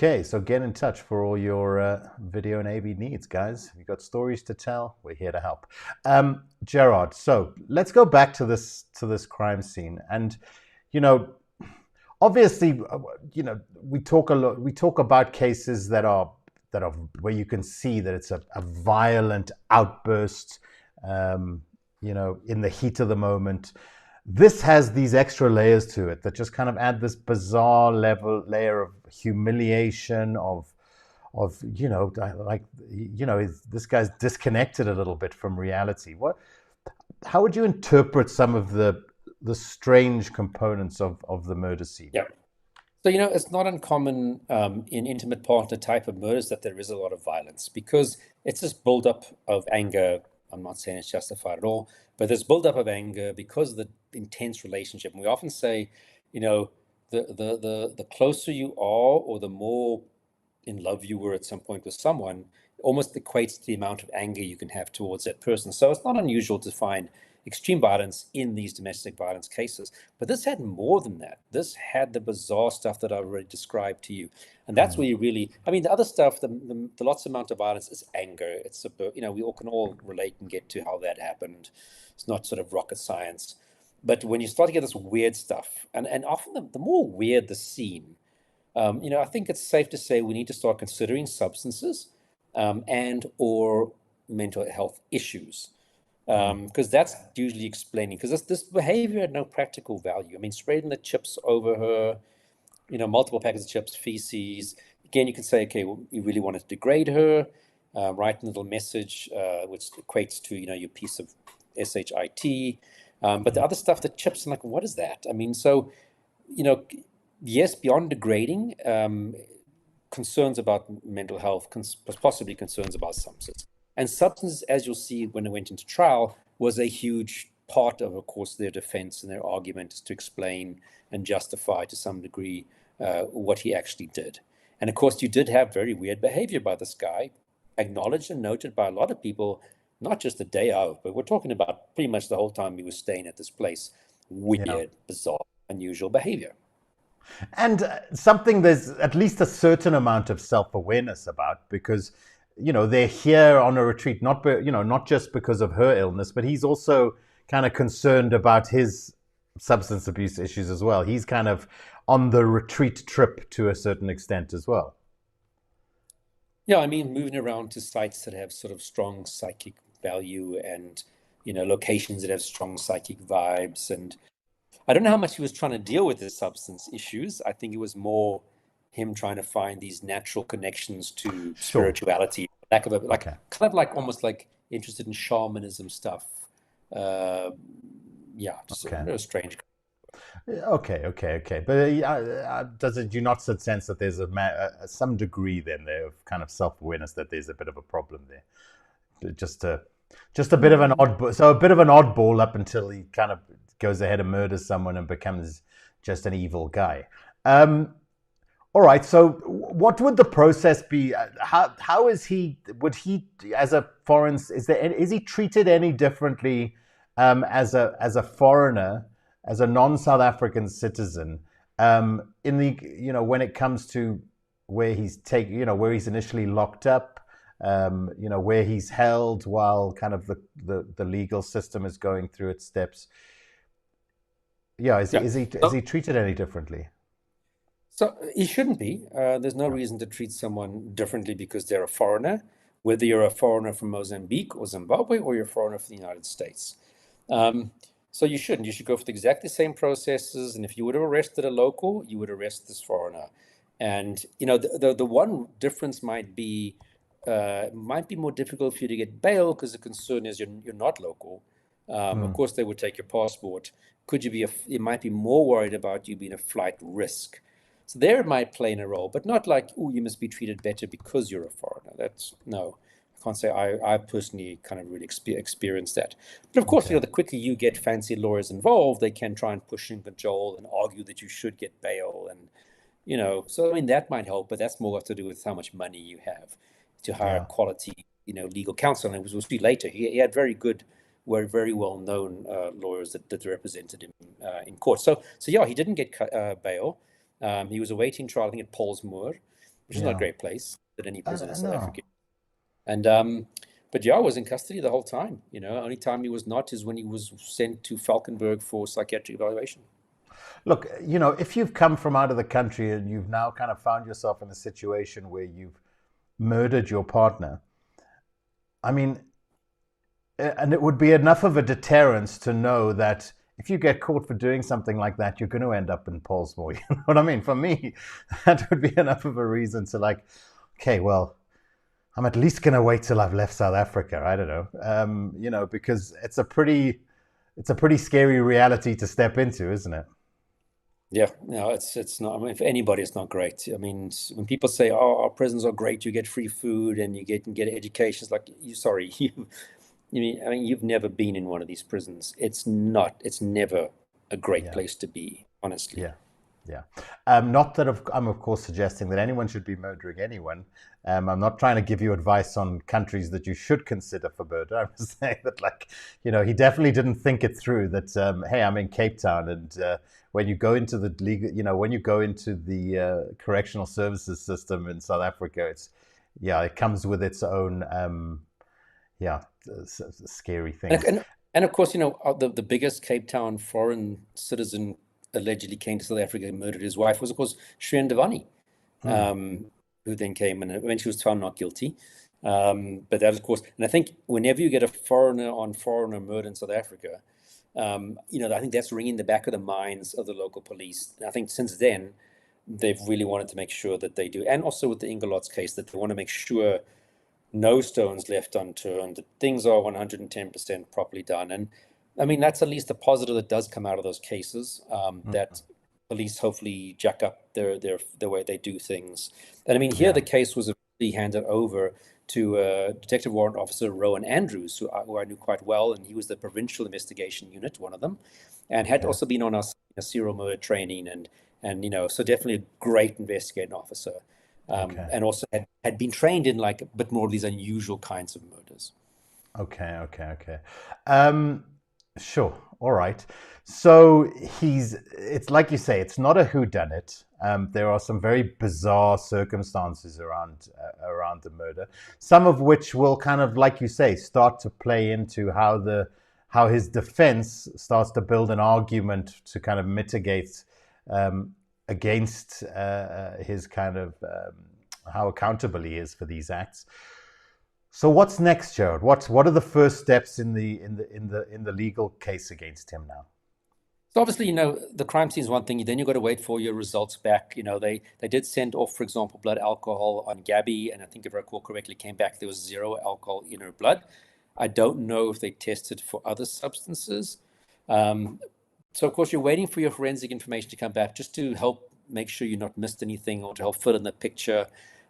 Okay, so get in touch for all your video and AV needs, guys. If you've got stories to tell, we're here to help. Gerard, so let's go back to this crime scene. And, obviously, we talk a lot. We talk about cases that are where you can see that it's a violent outburst, in the heat of the moment. This has these extra layers to it that just kind of add this bizarre layer of humiliation, this guy's disconnected a little bit from reality. How would you interpret some of the strange components of the murder scene? Yeah. So, it's not uncommon in intimate partner type of murders that there is a lot of violence, because it's this buildup of anger. I'm not saying it's justified at all, but there's buildup of anger because of the intense relationship. And we often say, the closer you are, or the more in love you were at some point with someone, almost equates to the amount of anger you can have towards that person. So it's not unusual to find extreme violence in these domestic violence cases. But this had more than that. This had the bizarre stuff that I already described to you. And that's where you really, the other stuff, the lots amount of violence is anger. It's, we all can all relate and get to how that happened. It's not sort of rocket science. But when you start to get this weird stuff, and often the more weird the scene, I think it's safe to say we need to start considering substances and or mental health issues. Because that's usually explaining, because this behavior had no practical value. spreading the chips over her, multiple packets of chips, feces. Again, you can say, okay, well, you really wanted to degrade her, write a little message, which equates to, your piece of SHIT. But the other stuff, the chips, I'm like, what is that? So, yes, beyond degrading, concerns about mental health, possibly concerns about substance. And substance, as you'll see when it went into trial, was a huge part of course, their defense and their argument is to explain and justify to some degree what he actually did. And of course, you did have very weird behavior by this guy, acknowledged and noted by a lot of people, not just the day of, but we're talking about pretty much the whole time he was staying at this place. Weird, bizarre, unusual behavior. And something there's at least a certain amount of self-awareness about, because, you know, they're here on a retreat, not just because of her illness, but he's also kind of concerned about his substance abuse issues as well. He's kind of on the retreat trip to a certain extent as well. Yeah, I mean, moving around to sites that have sort of strong psychic value and, you know, locations that have strong psychic vibes. And I don't know how much he was trying to deal with his substance issues. I think it was more him trying to find these natural connections to spirituality, lack of kind of like almost like interested in shamanism stuff. Just a strange. Okay. But do you not sense that there's some degree then there of kind of self-awareness that there's a bit of a problem there? Just a bit of an oddball up until he kind of goes ahead and murders someone and becomes just an evil guy. All right. So, what would the process be? How is he? Would he, as a foreign, is he treated any differently as a foreigner, as a non-South African citizen, in the, you know, when it comes to where he's where he's initially locked up, where he's held while kind of the legal system is going through its steps? Yeah, is he treated any differently? So he shouldn't be. There's no reason to treat someone differently because they're a foreigner, whether you're a foreigner from Mozambique or Zimbabwe or you're a foreigner from the United States. So you shouldn't. You should go through exactly the same processes. And if you would have arrested a local, you would arrest this foreigner. And, you know, the one difference might be more difficult for you to get bail because the concern is you're not local. Of course, they would take your passport. You might be more worried about you being a flight risk. So there it might play in a role, but not like, oh, you must be treated better because you're a foreigner. I can't say I personally kind of really experienced that. But of course, you know, the quicker you get fancy lawyers involved, they can try and push and cajole and argue that you should get bail. And, you know, so I mean, that might help, but that's more to do with how much money you have to hire quality, you know, legal counsel. And we'll see later. He had very good, very well-known lawyers that represented him in court. So yeah, he didn't get bail. He was awaiting trial, I think, at Pollsmoor, which is not a great place at any prison in South Africa. And but was in custody the whole time. You know, only time he was not is when he was sent to Falkenberg for psychiatric evaluation. Look, you know, if you've come from out of the country and you've now kind of found yourself in a situation where you've murdered your partner, I mean, and it would be enough of a deterrence to know that if you get caught for doing something like that, you're going to end up in Pollsmoor. You know what I mean? For me, that would be enough of a reason to like, okay, well, I'm at least going to wait till I've left South Africa. I don't know, you know, because it's a pretty scary reality to step into, isn't it? Yeah, no, it's not. I mean, for anybody, it's not great. I mean, when people say, "Oh, our prisons are great. You get free food and you get education," it's like, you've never been in one of these prisons. It's never a great place to be, honestly. Yeah. Not that I'm of course suggesting that anyone should be murdering anyone. I'm not trying to give you advice on countries that you should consider for murder. I'm just saying that, like, you know, he definitely didn't think it through. That hey, I'm in Cape Town, and when you go into the legal, you know, when you go into the correctional services system in South Africa, it comes with its own scary things. And of course, you know, the biggest Cape Town foreign citizen allegedly came to South Africa and murdered his wife was, of course, Shrien Devani, who then came and eventually was found not guilty. But that, of course, and I think whenever you get a foreigner on foreigner murder in South Africa, you know, I think that's ringing the back of the minds of the local police. And I think since then, they've really wanted to make sure that they do. And also with the Ingelot's case, that they want to make sure no stones left unturned, that things are 110% properly done. And I mean, that's at least a positive that does come out of those cases, that police hopefully jack up their way they do things. And I mean, here the case was handed over to Detective Warrant Officer Rowan Andrews, who I knew quite well, and he was the Provincial Investigation Unit, one of them, and had also been on our serial murder training, and so definitely a great investigating officer, and also had been trained in like a bit more of these unusual kinds of murders. Okay. Sure. All right. So it's like you say, it's not a whodunit. There are some very bizarre circumstances around the murder, some of which will kind of, like you say, start to play into how his defense starts to build an argument to kind of mitigate against his kind of how accountable he is for these acts. So what's next, Gerard? What are the first steps in the legal case against him now? So obviously, the crime scene is one thing. Then you've got to wait for your results back. They did send off, for example, blood alcohol on Gabby, and I think if I recall correctly, came back there was 0 alcohol in her blood. I don't know if they tested for other substances. So of course, you're waiting for your forensic information to come back just to help make sure you're not missed anything or to help fill in the picture.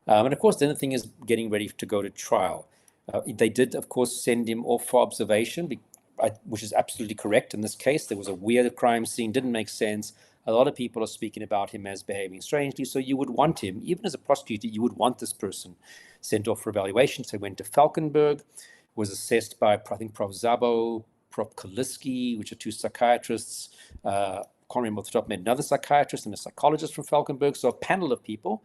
And of course, the other thing is getting ready to go to trial. They did, of course, send him off for observation, which is absolutely correct in this case. There was a weird crime scene, didn't make sense. A lot of people are speaking about him as behaving strangely. So you would want him, even as a prosecutor, you would want this person sent off for evaluation. So he went to Falkenberg, was assessed by, I think, Prof. Zabo, Prof. Kaliski, which are 2 psychiatrists. Can't remember off the top of my head, another psychiatrist and a psychologist from Falkenberg. So a panel of people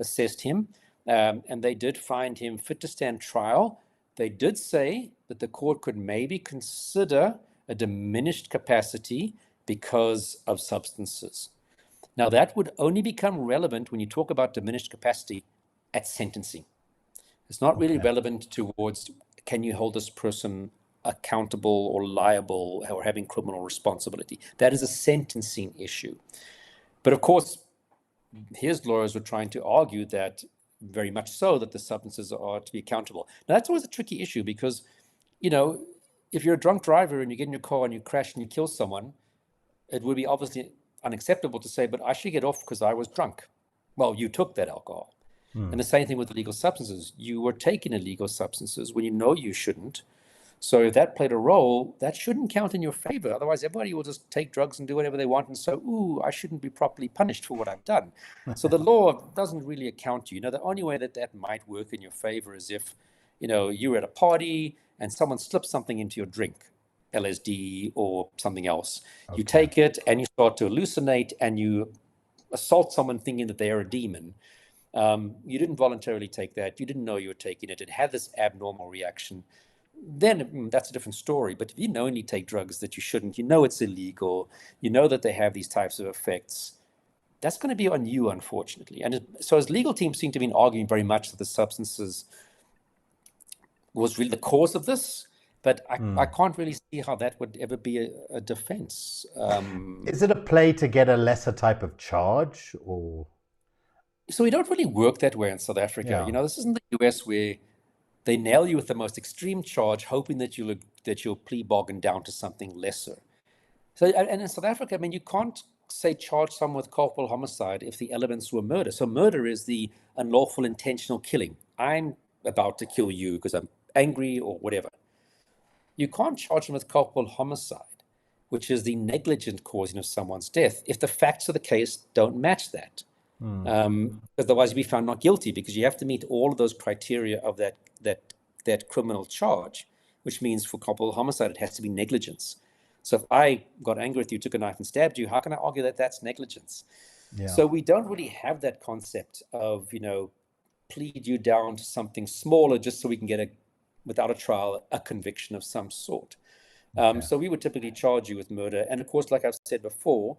assessed him, and they did find him fit to stand trial. They did say that the court could maybe consider a diminished capacity because of substances. Now, that would only become relevant when you talk about diminished capacity at sentencing. It's not really relevant towards, can you hold this person accountable or liable or having criminal responsibility? That is a sentencing issue. But of course, his lawyers were trying to argue that very much so that the substances are to be accountable. Now, that's always a tricky issue because, if you're a drunk driver and you get in your car and you crash and you kill someone, it would be obviously unacceptable to say, but I should get off because I was drunk. Well, you took that alcohol. And the same thing with illegal substances. You were taking illegal substances when you know you shouldn't. So if that played a role, that shouldn't count in your favor. Otherwise, everybody will just take drugs and do whatever they want. And so, I shouldn't be properly punished for what I've done. So the law doesn't really account you. The only way that might work in your favor is if, you're at a party and someone slips something into your drink, LSD or something else. Okay. You take it and you start to hallucinate and you assault someone thinking that they are a demon. You didn't voluntarily take that. You didn't know you were taking it. It had this abnormal reaction. Then that's a different story. But if you knowingly take drugs that you shouldn't, it's illegal, that they have these types of effects, that's going to be on you, unfortunately. And so his legal team seem to have been arguing very much that the substances was really the cause of this. But I can't really see how that would ever be a defense. Is it a play to get a lesser type of charge? Or so we don't really work that way in South Africa. This isn't the US where they nail you with the most extreme charge, hoping that you'll plea bargain down to something lesser. So, and in South Africa, you can't say charge someone with culpable homicide if the elements were murder. So murder is the unlawful intentional killing. I'm about to kill you because I'm angry or whatever. You can't charge them with culpable homicide, which is the negligent causing of someone's death, if the facts of the case don't match that. Otherwise, you'll be found not guilty because you have to meet all of those criteria of that criminal charge, which means for culpable homicide, it has to be negligence. So if I got angry with you, took a knife and stabbed you, how can I argue that that's negligence? Yeah. So we don't really have that concept of, plead you down to something smaller just so we can get without a trial, a conviction of some sort. So we would typically charge you with murder. And of course, like I've said before,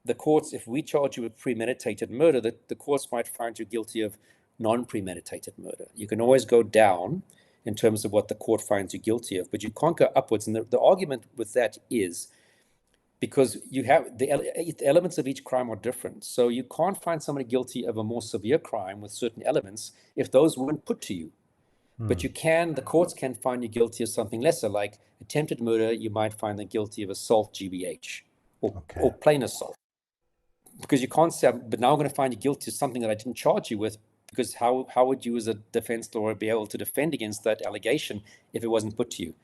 the courts, if we charge you with premeditated murder, the courts might find you guilty of non-premeditated murder. You can always go down in terms of what the court finds you guilty of, but you can't go upwards. And the argument with that is because you have the elements of each crime are different. So you can't find somebody guilty of a more severe crime with certain elements if those weren't put to you. But the courts can find you guilty of something lesser, like attempted murder. You might find them guilty of assault, GBH, or plain assault. Because you can't say, but now I'm going to find you guilty of something that I didn't charge you with because how would you as a defense lawyer be able to defend against that allegation if it wasn't put to you?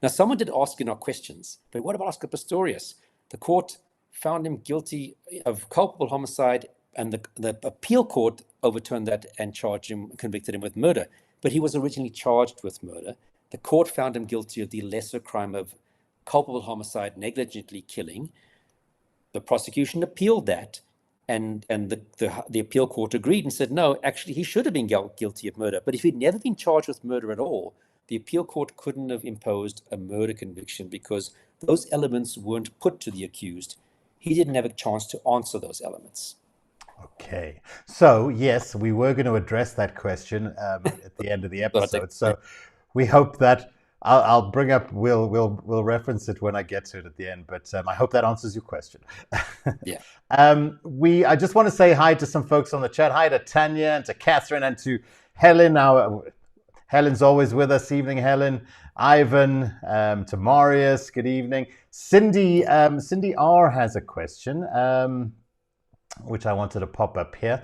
Now, someone did ask in our questions, but what about Oscar Pistorius? The court found him guilty of culpable homicide, and the appeal court overturned that and convicted him with murder. But he was originally charged with murder. The court found him guilty of the lesser crime of culpable homicide, negligently killing. The prosecution appealed that, and the appeal court agreed and said, no, actually, he should have been guilty of murder. But if he'd never been charged with murder at all, the appeal court couldn't have imposed a murder conviction because those elements weren't put to the accused. He didn't have a chance to answer those elements. Okay. So, yes, we were going to address that question at the end of the episode. So we hope that I'll bring up, we'll reference it when I get to it at the end, but I hope that answers your question. Yeah. I just want to say hi to some folks on the chat. Hi to Tanya and to Catherine and to Helen. Helen's always with us. Evening, Helen. Ivan, to Marius. Good evening. Cindy R has a question, which I wanted to pop up here.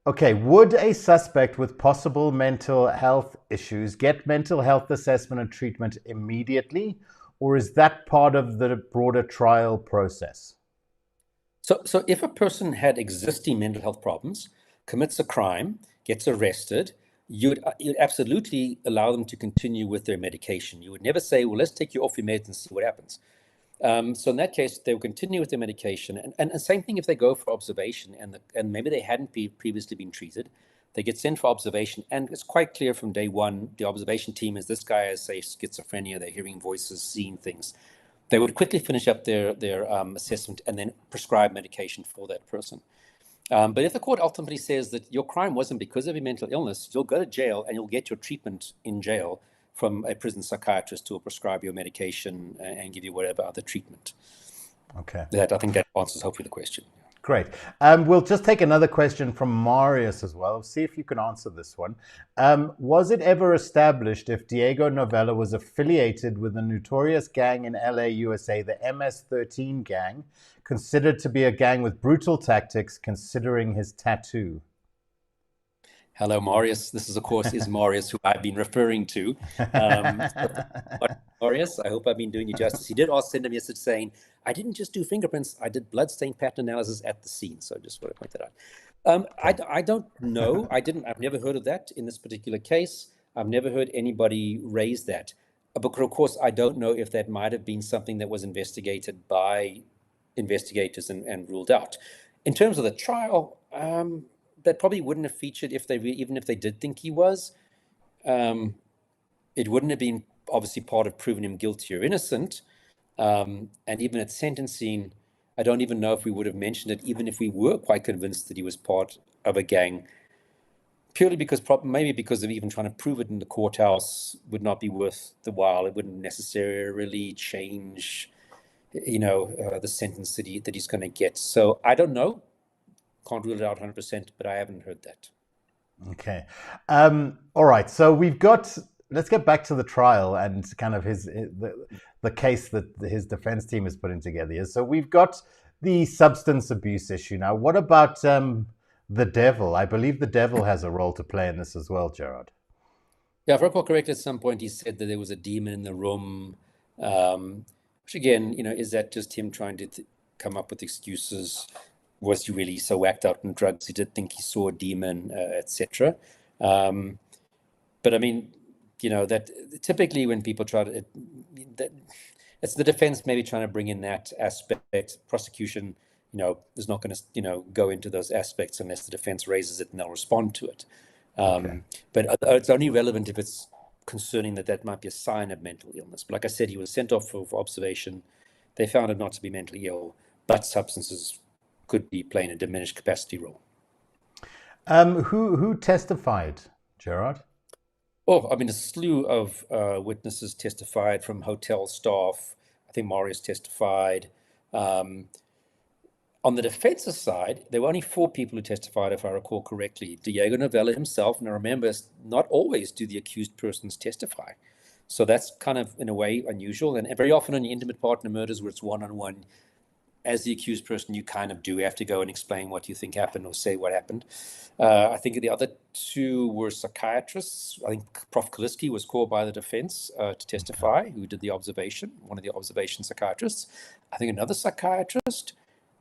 Okay, would a suspect with possible mental health issues get mental health assessment and treatment immediately, or is that part of the broader trial process? So if a person had existing mental health problems, commits a crime, gets arrested, you'd absolutely allow them to continue with their medication. You would never say, well, let's take you off your meds and see what happens. So in that case, they will continue with their medication. And the same thing if they go for observation and maybe they hadn't previously been treated. They get sent for observation. And it's quite clear from day one, the observation team is this guy has, say, schizophrenia. They're hearing voices, seeing things. They would quickly finish up their assessment and then prescribe medication for that person. But if the court ultimately says that your crime wasn't because of your mental illness, you'll go to jail and you'll get your treatment in jail from a prison psychiatrist who will prescribe your medication and give you whatever other treatment. Okay. I think that answers hopefully the question. Great. We'll just take another question from Marius as well. See if you can answer this one. Was it ever established if Diego Novella was affiliated with a notorious gang in LA, USA, the MS-13 gang, considered to be a gang with brutal tactics considering his tattoo? Hello, Marius. This is, of course, Marius, who I've been referring to. Marius, I hope I've been doing you justice. He did send a message saying, I didn't just do fingerprints, I did bloodstain pattern analysis at the scene. So I just want to point that out. I don't know. I've never heard of that in this particular case. I've never heard anybody raise that. But of course, I don't know if that might have been something that was investigated by investigators and ruled out. In terms of the trial, that probably wouldn't have featured even if they did think he was. It wouldn't have been obviously part of proving him guilty or innocent. And even at sentencing, I don't even know if we would have mentioned it, even if we were quite convinced that he was part of a gang, purely because maybe because of even trying to prove it in the courthouse would not be worth the while. It wouldn't necessarily change, the sentence that he's going to get. So I don't know. Can't rule it out 100%, but I haven't heard that. Okay. All right. So let's get back to the trial and kind of the case that his defense team is putting together here. So we've got the substance abuse issue. Now, what about the devil? I believe the devil has a role to play in this as well, Gerard. Yeah, if I recall correctly, at some point he said that there was a demon in the room, which again, is that just him trying to come up with excuses? Was he really so whacked out on drugs he did think he saw a demon, etc.? But I mean, that typically when people try to, it's the defense maybe trying to bring in that aspect. Prosecution, is not going to, go into those aspects unless the defense raises it and they'll respond to it. Okay. But it's only relevant if it's concerning that might be a sign of mental illness. But like I said, he was sent off for observation. They found him not to be mentally ill, but substances could be playing a diminished capacity role. Who testified, Gerard? Oh, I mean, a slew of witnesses testified from hotel staff. I think Marius testified. On the defense's side, there were only 4 people who testified, if I recall correctly. Diego Novella himself, and remember, not always do the accused persons testify. So that's kind of, in a way, unusual. And very often in your intimate partner murders where it's one-on-one, as the accused person, you kind of do have to go and explain what you think happened or say what happened. I think the other two were psychiatrists. I think Prof. Kaliski was called by the defense to testify, who did the observation, one of the observation psychiatrists. I think another psychiatrist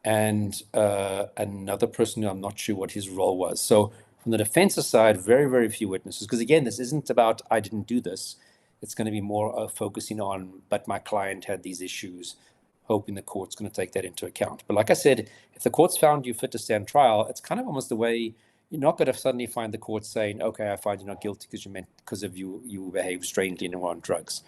and another person who I'm not sure what his role was. So from the defense's side, very, very few witnesses. Because again, this isn't about I didn't do this. It's going to be more focusing on, but my client had these issues, hoping the court's going to take that into account. But like I said, if the court's found you fit to stand trial, it's kind of almost the way you're not going to suddenly find the court saying, okay, I find you not guilty because of you behaved strangely and were on drugs.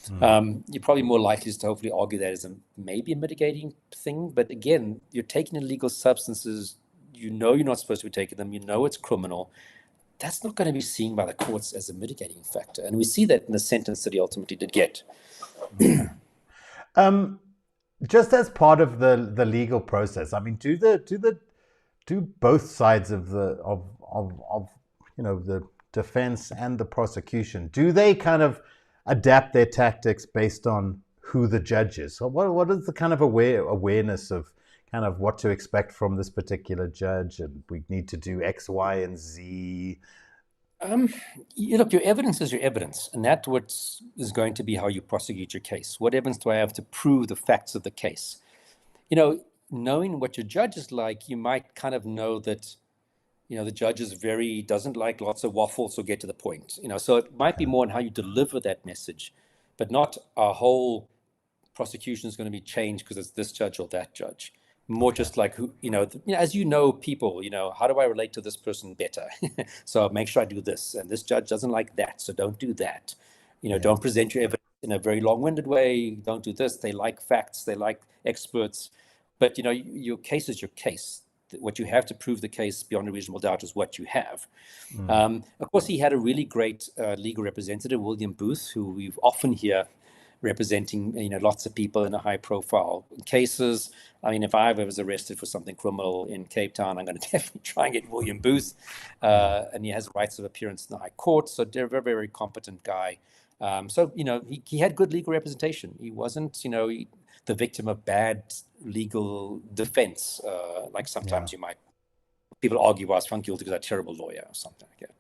You're probably more likely to hopefully argue that as maybe a mitigating thing. But again, you're taking illegal substances. You know you're not supposed to be taking them. You know it's criminal. That's not going to be seen by the courts as a mitigating factor. And we see that in the sentence that he ultimately did get. Just as part of the legal process, I mean, do both sides of the defense and the prosecution, do they kind of adapt their tactics based on who the judge is? So what is the kind of awareness of kind of what to expect from this particular judge, and we need to do X, Y, and Z? Look, your evidence is your evidence, and that's what is going to be how you prosecute your case. What evidence do I have to prove the facts of the case? Knowing what your judge is like, you might kind of know that, the judge is doesn't like lots of waffles or get to the point. So it might be more on how you deliver that message, but not a whole prosecution is going to be changed because it's this judge or that judge. More just like who, as people, how do I relate to this person better? So make sure I do this. And this judge doesn't like that, so don't do that. Don't present your evidence in a very long-winded way. Don't do this. They like facts. They like experts. But, your case is your case. What you have to prove the case beyond a reasonable doubt is what you have. Of course, he had a really great legal representative, William Booth, who we've often hear representing lots of people in a high profile cases. I mean, if I ever was arrested for something criminal in Cape Town, I'm going to definitely try and get William Booth, and he has rights of appearance in the High Court, so they're a very, very competent guy. So he had good legal representation. He wasn't the victim of bad legal defense, like sometimes people argue, I was found guilty because I'm a terrible lawyer or something like that.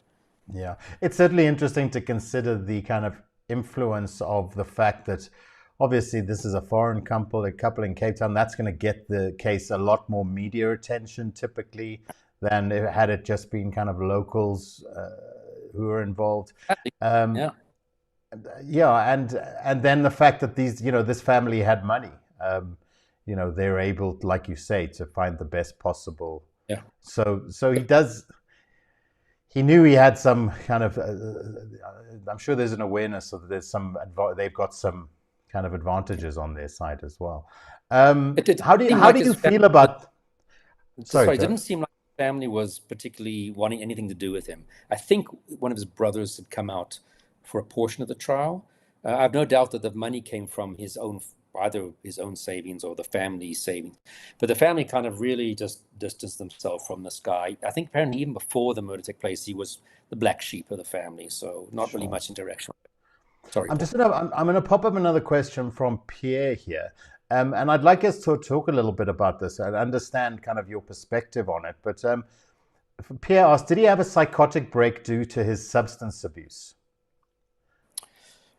Yeah, it's certainly interesting to consider the kind of influence of the fact that obviously this is a foreign couple in Cape Town. That's going to get the case a lot more media attention typically than had it just been kind of locals who are involved. And then the fact that this family had money, they're able, like you say, to find the best possible. Yeah. So he knew he had some kind of, I'm sure there's an awareness of they've got some kind of advantages on their side as well. How do you feel about? Sorry, it didn't seem like the family was particularly wanting anything to do with him. I think one of his brothers had come out for a portion of the trial. I have no doubt that the money came from either his own savings or the family's savings. But the family kind of really just distanced themselves from this guy. I think apparently even before the murder took place, he was the black sheep of the family. So not really much interaction. Sorry. I'm going to pop up another question from Pierre here. And I'd like us to talk a little bit about this and understand kind of your perspective on it. But Pierre asked, did he have a psychotic break due to his substance abuse?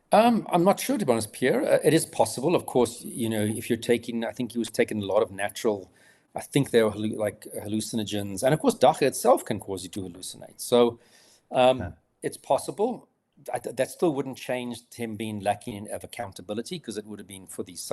I'm not sure, to be honest, Pierre. It is possible, of course. If you're taking, I think he was taking a lot of natural. I think they were like hallucinogens, and of course, dacha itself can cause you to hallucinate. So it's possible. That still wouldn't change him being lacking of accountability, because it would have been for these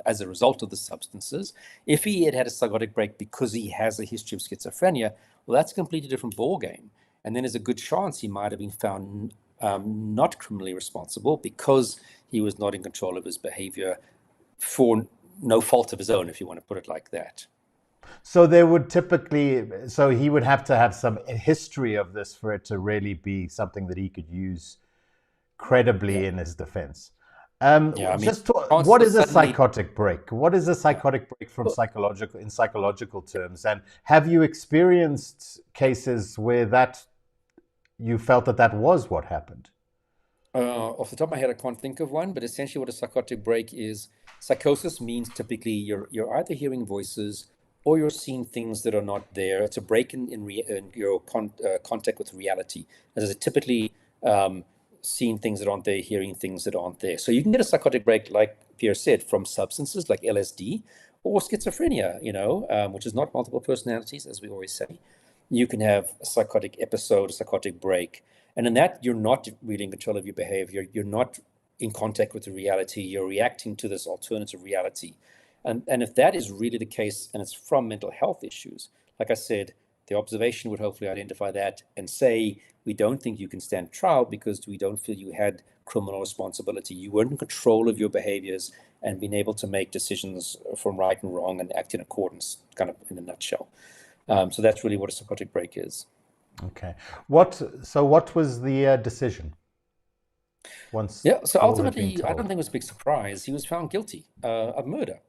as a result of the substances. If he had a psychotic break because he has a history of schizophrenia, well, that's a completely different ballgame. And then there's a good chance he might have been found not criminally responsible because he was not in control of his behavior for no fault of his own, if you want to put it like that. So he would have to have some history of this for it to really be something that he could use credibly in his defense. What is a psychotic break? What is a psychotic break from psychological terms? And have you experienced cases where you felt that was what happened? Off the top of my head, I can't think of one, but essentially what a psychotic break is, Psychosis means typically you're either hearing voices or you're seeing things that are not there. It's a break in your contact with reality. As I said, typically seeing things that aren't there, hearing things that aren't there. So you can get a psychotic break, like Pierre said, from substances like LSD or schizophrenia, which is not multiple personalities, as we always say. You can have a psychotic episode, a psychotic break. And in that, you're not really in control of your behavior. You're not in contact with the reality. You're reacting to this alternative reality. And if that is really the case, and it's from mental health issues, like I said, the observation would hopefully identify that and say, we don't think you can stand trial because we don't feel you had criminal responsibility. You weren't in control of your behaviors and being able to make decisions from right and wrong and act in accordance, kind of in a nutshell. So that's really what a psychotic break is. Okay. What was the decision? So ultimately, I don't think it was a big surprise. He was found guilty of murder.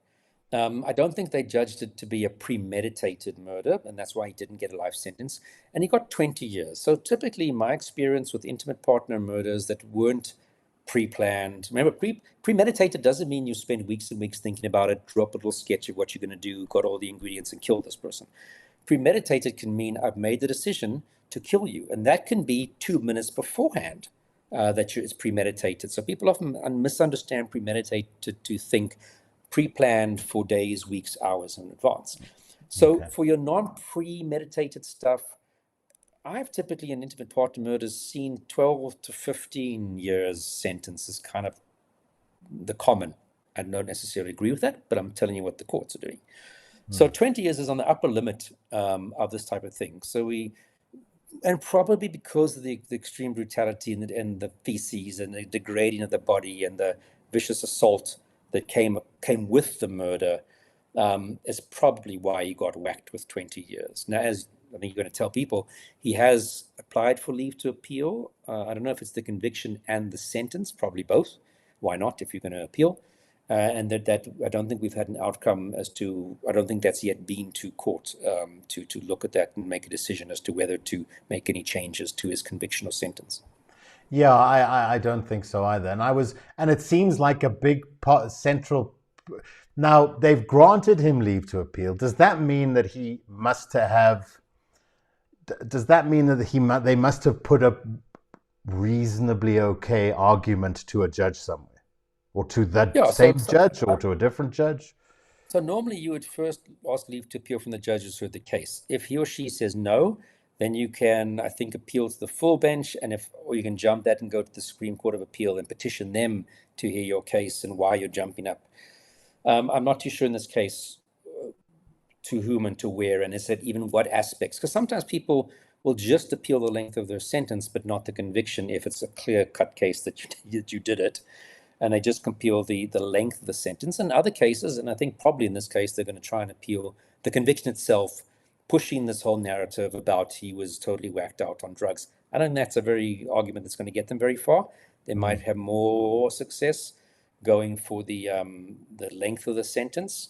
I don't think they judged it to be a premeditated murder, and that's why he didn't get a life sentence. And he got 20 years. So typically, my experience with intimate partner murders that weren't pre-planned. Remember, premeditated doesn't mean you spend weeks and weeks thinking about it, draw up a little sketch of what you're going to do, got all the ingredients, and kill this person. Premeditated can mean I've made the decision to kill you, and that can be 2 minutes beforehand it's premeditated. So people often misunderstand premeditated to think pre-planned for days, weeks, hours in advance. So for your non-premeditated stuff, I've typically in intimate partner murders seen 12 to 15 years sentence is kind of the common. I don't necessarily agree with that, but I'm telling you what the courts are doing. So 20 years is on the upper limit of this type of thing. And probably because of the extreme brutality and the feces and the degrading of the body and the vicious assault that came with the murder is probably why he got whacked with 20 years. Now, as I think you're going to tell people, he has applied for leave to appeal. I don't know if it's the conviction and the sentence, probably both. Why not if you're going to appeal? And that I don't think we've had an outcome I don't think that's yet been to court to look at that and make a decision as to whether to make any changes to his conviction or sentence. Yeah, I don't think so either. And it seems like a big central. Now they've granted him leave to appeal. Does that mean that he must have? Does that mean that they must have put a reasonably okay argument to a judge somewhere? Or to that same judge or to a different judge? So normally you would first ask leave to appeal from the judges who heard the case. If he or she says no, then you can, I think, appeal to the full bench, or you can jump that and go to the Supreme Court of Appeal and petition them to hear your case and why you're jumping up. I'm not too sure in this case to whom and to where, and is it even what aspects? Because sometimes people will just appeal the length of their sentence, but not the conviction if it's a clear-cut case that you did it. And they just appeal the length of the sentence. In other cases, and I think probably in this case, they're going to try and appeal the conviction itself, pushing this whole narrative about he was totally whacked out on drugs. I don't think that's a very argument that's going to get them very far. They might have more success going for the length of the sentence.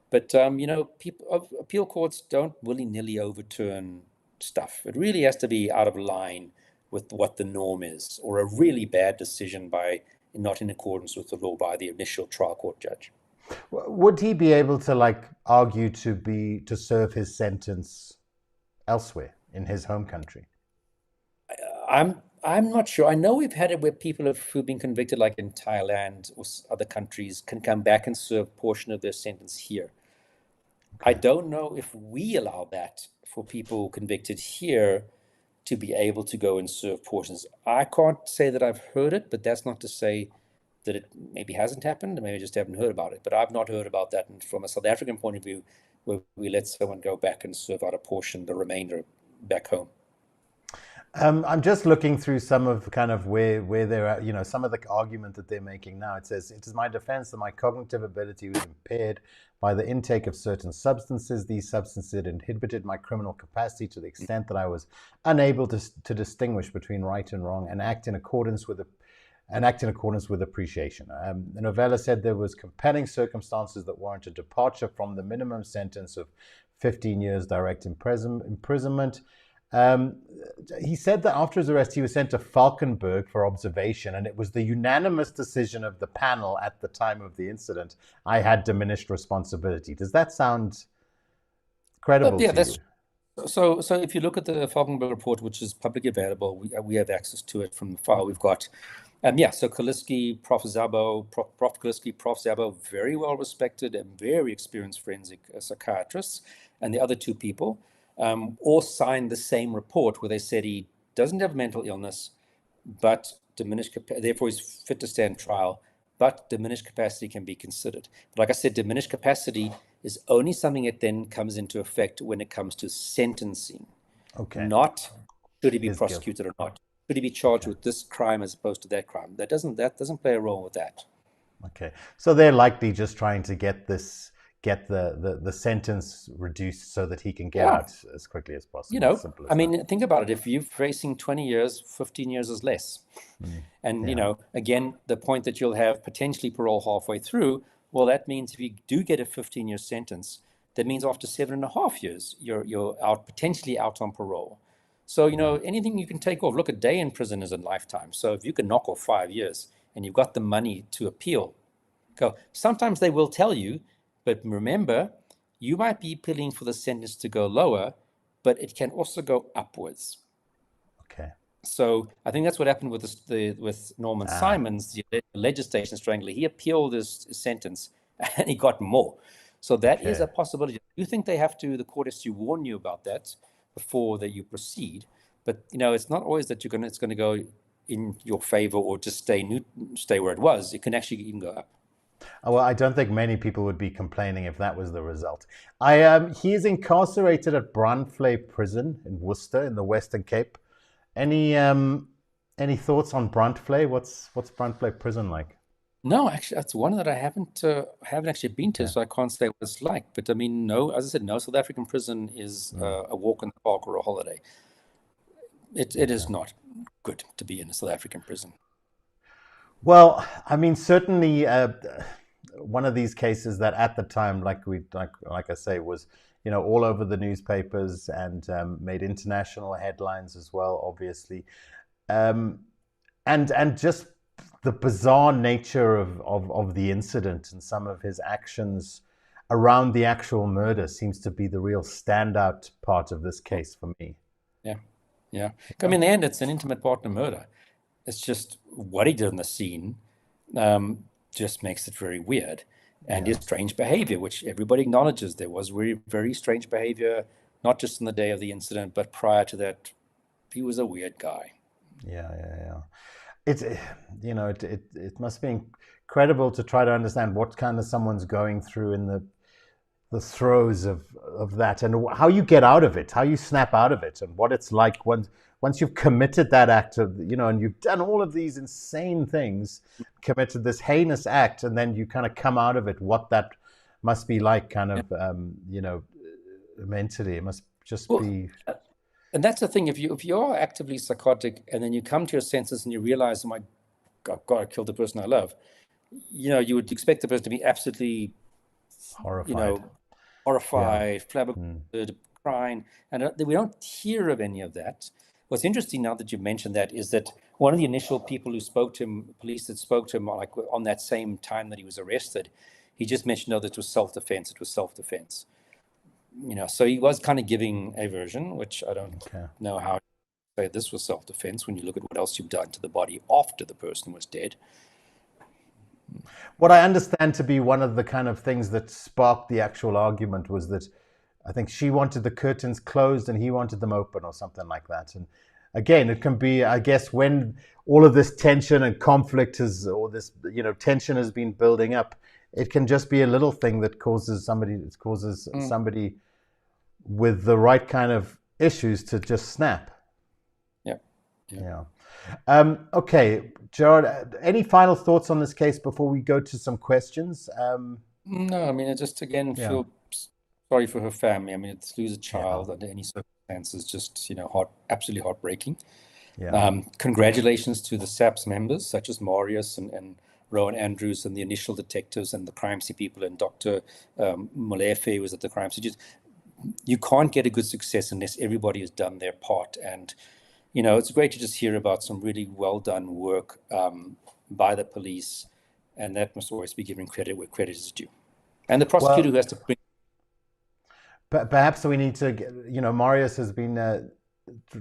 But, appeal courts don't willy-nilly overturn stuff. It really has to be out of line with what the norm is, or a really bad decision not in accordance with the law by the initial trial court judge. Would he be able to argue to serve his sentence elsewhere in his home country? I'm not sure. I know we've had it where people who've been convicted, like in Thailand or other countries, can come back and serve a portion of their sentence here. Okay. I don't know if we allow that for people convicted here to be able to go and serve portions. I can't say that I've heard it, but that's not to say that it maybe hasn't happened, or maybe I just haven't heard about it. But I've not heard about that from a South African point of view, where we let someone go back and serve out a portion, the remainder back home. I'm just looking through some of kind of where they're at, some of the argument that they're making now. It says, it is my defense that my cognitive ability was impaired by the intake of certain substances. These substances inhibited my criminal capacity to the extent that I was unable to distinguish between right and wrong and act in accordance with appreciation. The Novella said there was compelling circumstances that warranted departure from the minimum sentence of 15 years direct imprisonment. He said that after his arrest, he was sent to Falkenberg for observation, and it was the unanimous decision of the panel at the time of the incident. I had diminished responsibility. Does that sound credible to you? So if you look at the Falkenberg report, which is publicly available, we have access to it from the file. We've got, so Kaliski, Prof. Kaliski, Prof. Szabo, very well respected and very experienced forensic psychiatrists, and the other two people all signed the same report where they said he doesn't have mental illness, but diminished, therefore he's fit to stand trial, but diminished capacity can be considered. But like I said, diminished capacity is only something that then comes into effect when it comes to sentencing. Okay. Not should he be prosecuted or not. Should he be charged with this crime as opposed to that crime? That doesn't play a role with that. Okay. So they're likely just trying to get the sentence reduced so that he can get out as quickly as possible. Think about it. If you're facing 20 years, 15 years is less. And, again, the point that you'll have potentially parole halfway through, well, that means if you do get a 15-year sentence, that means after 7.5 years, you're out, potentially out on parole. So, anything you can take off. Look, a day in prison is a lifetime. So if you can knock off 5 years and you've got the money to appeal, go. Sometimes they will tell you, but remember, you might be appealing for the sentence to go lower, but it can also go upwards. Okay. So I think that's what happened with Norman Simons, the legislation strangler. He appealed his sentence and he got more. So that is a possibility. You think the court has to warn you about that before that you proceed. But it's not always that it's going to go in your favor or just stay where it was. It can actually even go up. Well, I don't think many people would be complaining if that was the result. He is incarcerated at Brandvlei Prison in Worcester in the Western Cape. Any thoughts on Brandvlei? What's Brandvlei Prison like? No, actually, that's one that I haven't actually been to, so I can't say what it's like. But I mean, no, as I said, no South African prison is a walk in the park or a holiday. It is not good to be in a South African prison. Well, I mean, certainly one of these cases that at the time, like I say, was all over the newspapers and made international headlines as well, obviously, and just the bizarre nature of the incident and some of his actions around the actual murder seems to be the real standout part of this case for me. Yeah. I mean, in the end, it's an intimate partner murder. It's just what he did in the scene just makes it very weird. And his strange behavior, which everybody acknowledges there was very, very strange behavior, not just on the day of the incident, but prior to that, he was a weird guy. Yeah. It must be incredible to try to understand what kind of someone's going through in the throes of that, and how you get out of it, how you snap out of it, and what it's like once you've committed that act of, and you've done all of these insane things, committed this heinous act, and then you kind of come out of it, what that must be like kind of, mentally. It must just be... And that's the thing, if you are actively psychotic and then you come to your senses and you realize, oh my God, I killed the person I love, you would expect the person to be absolutely horrified, flabbergasted, crying, and we don't hear of any of that. What's interesting now that you mentioned that is that one of the initial people who spoke to him, police that spoke to him like on that same time that he was arrested, he just mentioned, no, that it was self-defense. So he was kind of giving a version, which I don't know how to say this was self-defense when you look at what else you've done to the body after the person was dead. What I understand to be one of the kind of things that sparked the actual argument was that I think she wanted the curtains closed and he wanted them open or something like that. And again, it can be, I guess, when all of this tension and conflict tension has been building up, it can just be a little thing that causes somebody with the right kind of issues to just snap. Yeah. Okay, Gerard, any final thoughts on this case before we go to some questions? No, I mean, I just, again, feel sorry for her family. I mean, to lose a child under any circumstances, just, absolutely heartbreaking. Yeah. Congratulations to the SAPS members, such as Marius and Rowan Andrews and the initial detectives and the crime scene people, and Dr. Molefe was at the crime scene. Just you can't get a good success unless everybody has done their part. And, it's great to just hear about some really well done work by the police, and that must always be given credit where credit is due. And the prosecutor who has to bring. Perhaps we need to, Marius has been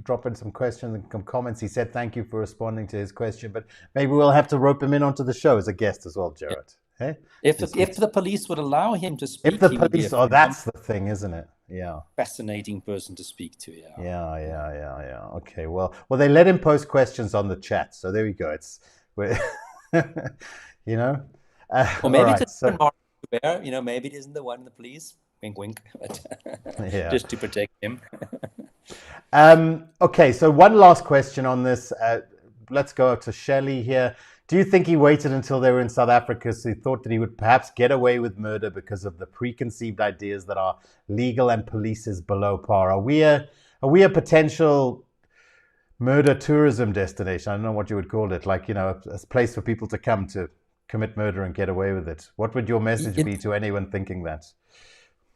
dropping some questions and some comments. He said thank you for responding to his question, but maybe we'll have to rope him in onto the show as a guest as well, Gerard. Yeah. Hey? If the police would allow him to speak, if the police, that's the thing, isn't it? Yeah. Fascinating person to speak to. Yeah. Okay. Well, they let him post questions on the chat, so there we go. Or maybe right, it's maybe it isn't the one in the police. Wink, wink. Yeah. Just to protect him. Okay, so one last question on this. Let's go to Shelley here. Do you think he waited until they were in South Africa so he thought that he would perhaps get away with murder because of the preconceived ideas that are legal and police is below par? Are we a potential murder tourism destination? I don't know what you would call it, like, a place for people to come to commit murder and get away with it. What would your message be to anyone thinking that?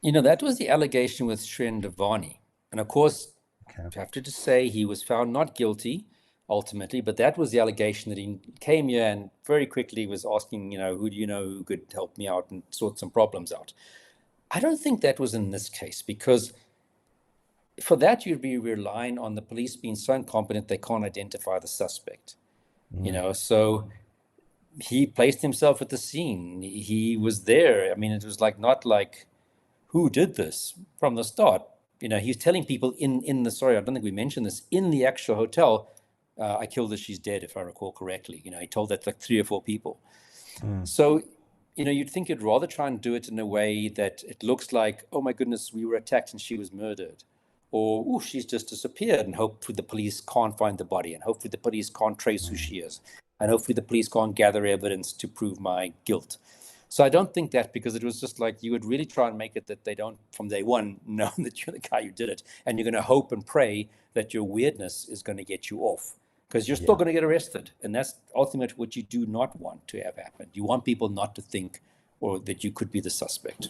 That was the allegation with Shren Devani. And of course, I have to just say he was found not guilty ultimately, but that was the allegation, that he came here and very quickly was asking, who do you know who could help me out and sort some problems out. I don't think that was in this case, because for that you'd be relying on the police being so incompetent they can't identify the suspect. So he placed himself at the scene. He was there. I mean, it was not like who did this from the start. He's telling people in the, sorry, I don't think we mentioned this, in the actual hotel, I killed her, she's dead, if I recall correctly. He told that like 3 or 4 people. So, you'd think you'd rather try and do it in a way that it looks like, oh my goodness, we were attacked and she was murdered. Or, oh, she's just disappeared, and hopefully the police can't find the body, and hopefully the police can't trace who she is, and hopefully the police can't gather evidence to prove my guilt. So I don't think that, because it was just like you would really try and make it that they don't, from day one, know that you're the guy who did it. And you're going to hope and pray that your weirdness is going to get you off, because you're still going to get arrested. And that's ultimately what you do not want to have happen. You want people not to think or that you could be the suspect.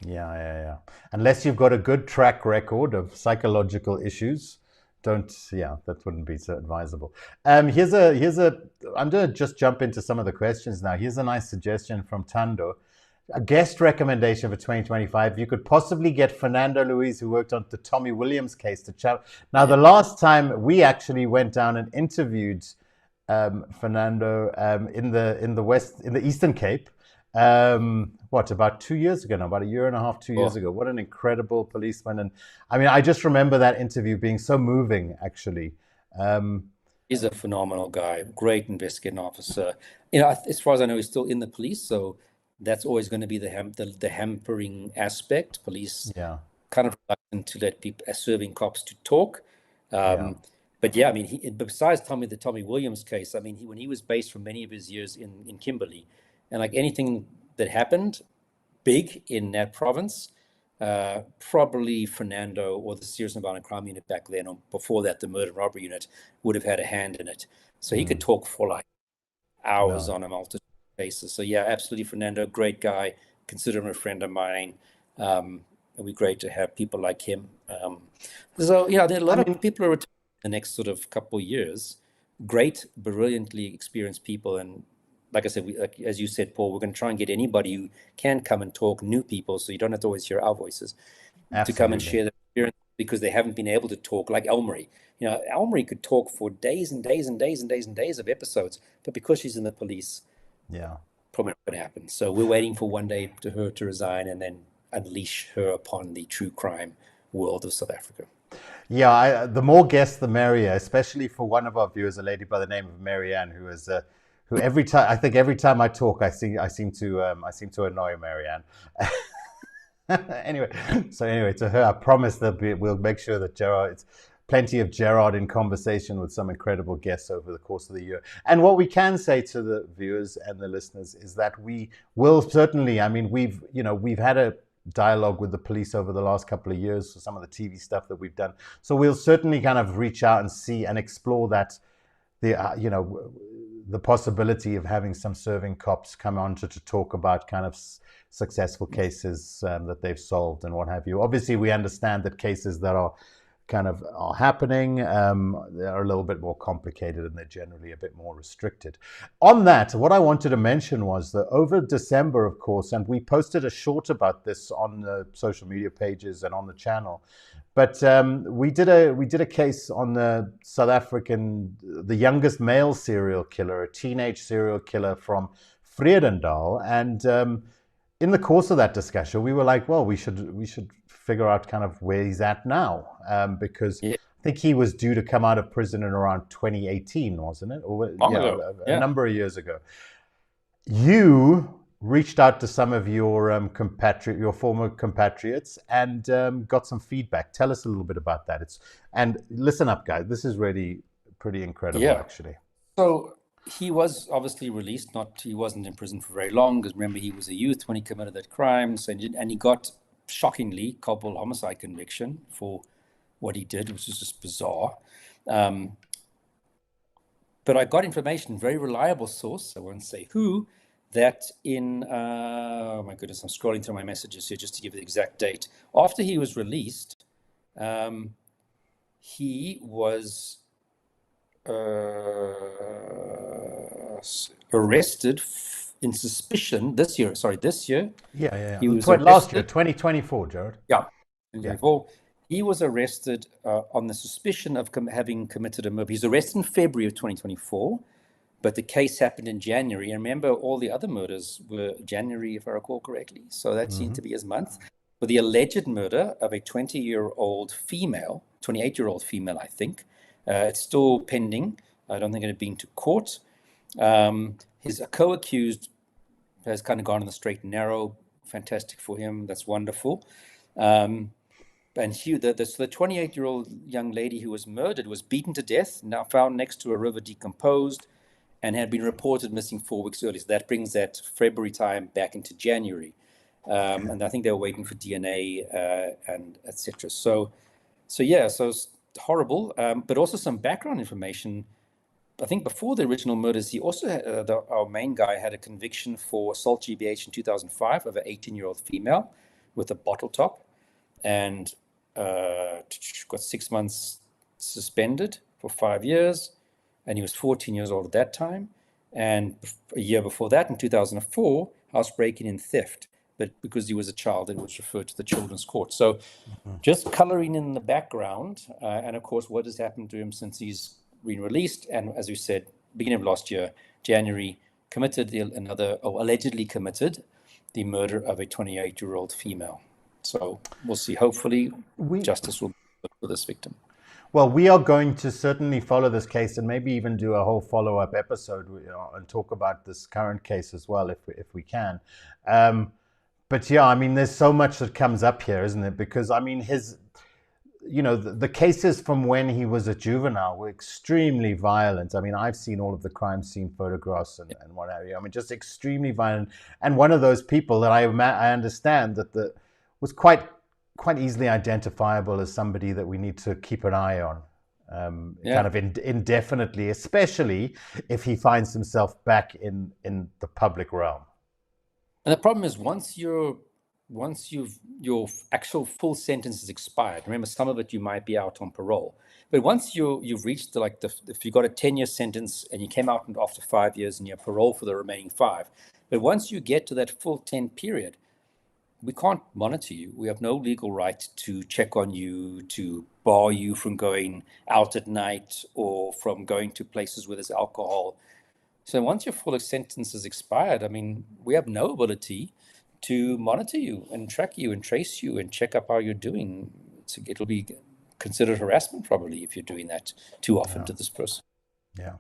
Yeah. Unless you've got a good track record of psychological issues, that wouldn't be so advisable. I'm going to just jump into some of the questions now. Here's a nice suggestion from Tando. A guest recommendation for 2025. You could possibly get Fernando Luis, who worked on the Tommy Williams case, to chat. Now, the last time we actually went down and interviewed Fernando in the Eastern Cape, about 2 years ago now, about a year and a half, 2 years ago. What an incredible policeman. And I mean, I just remember that interview being so moving, actually. He's a phenomenal guy, great investigating officer. As far as I know, he's still in the police, so that's always going to be the hampering aspect. Police kind of reluctant to let people, serving cops, to talk. But yeah, I mean, besides the Tommy Williams case, I mean, when he was based for many of his years in Kimberley, and like anything that happened big in that province, probably Fernando or the Serious and Violent Crime Unit back then, or before that, the Murder and Robbery Unit, would have had a hand in it. So he could talk for like hours on a multi basis. So yeah, absolutely, Fernando, great guy. Consider him a friend of mine. It'd be great to have people like him. So there are a lot of people who are retiring in the next sort of couple of years. Great, brilliantly experienced people. And like I said, as you said, Paul, we're going to try and get anybody who can come and talk, new people, so you don't have to always hear our voices, to come and share their experience, because they haven't been able to talk, like Elmarie. Elmarie could talk for days and days and days and days and days of episodes, but because she's in the police, probably not going to happen. So we're waiting for one day for her to resign and then unleash her upon the true crime world of South Africa. Yeah, the more guests, the merrier, especially for one of our viewers, a lady by the name of Marianne, who is who every time I talk, I seem to annoy Marianne. Anyway, to her, I promise that we'll make sure that it's plenty of Gerard in conversation with some incredible guests over the course of the year. And what we can say to the viewers and the listeners is that we will certainly, I mean, we've had a dialogue with the police over the last couple of years for some of the TV stuff that we've done. So we'll certainly kind of reach out and see and explore that, the possibility of having some serving cops come on to talk about kind of successful cases that they've solved and what have you. Obviously, we understand that cases that are happening, they're a little bit more complicated and they're generally a bit more restricted. On that, what I wanted to mention was that over December, of course, and we posted a short about this on the social media pages and on the channel, but we did a case on the South African, the youngest male serial killer, a teenage serial killer from Vredendal, and in the course of that discussion, we were like, well, we should figure out kind of where he's at now, because I think he was due to come out of prison in around 2018, wasn't it? Or a number of years ago. You reached out to some of your your former compatriots, and got some feedback. Tell us a little bit about that. And listen up, guys. This is really pretty incredible, actually. So he was obviously released. He wasn't in prison for very long, because remember, he was a youth when he committed that crime. So and he got, shockingly, culpable homicide conviction for what he did, which is just bizarre. But I got information, very reliable source, I won't say who, that in, oh my goodness, I'm scrolling through my messages here just to give the exact date. After he was released, he was arrested in suspicion this year. Yeah. He was last year, 2024, Gerard. Yeah, 2024. He was arrested on the suspicion of having committed a murder. He was arrested in February of 2024, but the case happened in January. And remember, all the other murders were January, if I recall correctly. So that seemed to be his month. For the alleged murder of a 28-year-old female, I think. It's still pending. I don't think it had been to court. His co-accused has kind of gone on the straight and narrow. Fantastic for him. That's wonderful. And the 28-year-old young lady who was murdered was beaten to death, now found next to a river decomposed, and had been reported missing 4 weeks earlier. So that brings that February time back into January. And I think they were waiting for DNA and etc. So it's horrible. But also some background information. I think before the original murders, he also had, our main guy had a conviction for assault GBH in 2005 of an 18-year-old female with a bottle top, and got 6 months suspended for 5 years, and he was 14 years old at that time. And a year before that, in 2004, housebreaking and theft. But because he was a child, it was referred to the children's court. So just coloring in the background, and of course, what has happened to him since he's been released, and as we said, beginning of last year, January, allegedly committed the murder of a 28-year-old female. So we'll see. Hopefully, justice will be for this victim. Well, we are going to certainly follow this case, and maybe even do a whole follow-up episode, and talk about this current case as well, if we can. But yeah, I mean, there's so much that comes up here, isn't it? Because I mean, the cases from when he was a juvenile were extremely violent. I mean, I've seen all of the crime scene photographs and what have you. I mean, just extremely violent. And one of those people that I understand that was quite easily identifiable as somebody that we need to keep an eye on, kind of indefinitely, especially if he finds himself back in the public realm. And the problem is, once your actual full sentence is expired, remember, some of it you might be out on parole, but once you've reached if you got a 10-year sentence and you came out after 5 years and you're parole for the remaining 5, but once you get to that full 10 period, we can't monitor you. We have no legal right to check on you, to bar you from going out at night or from going to places where there's alcohol. So once your full sentence is expired, I mean, we have no ability to monitor you and track you and trace you and check up how you're doing. It'll be considered harassment probably if you're doing that too often to this person. Yeah.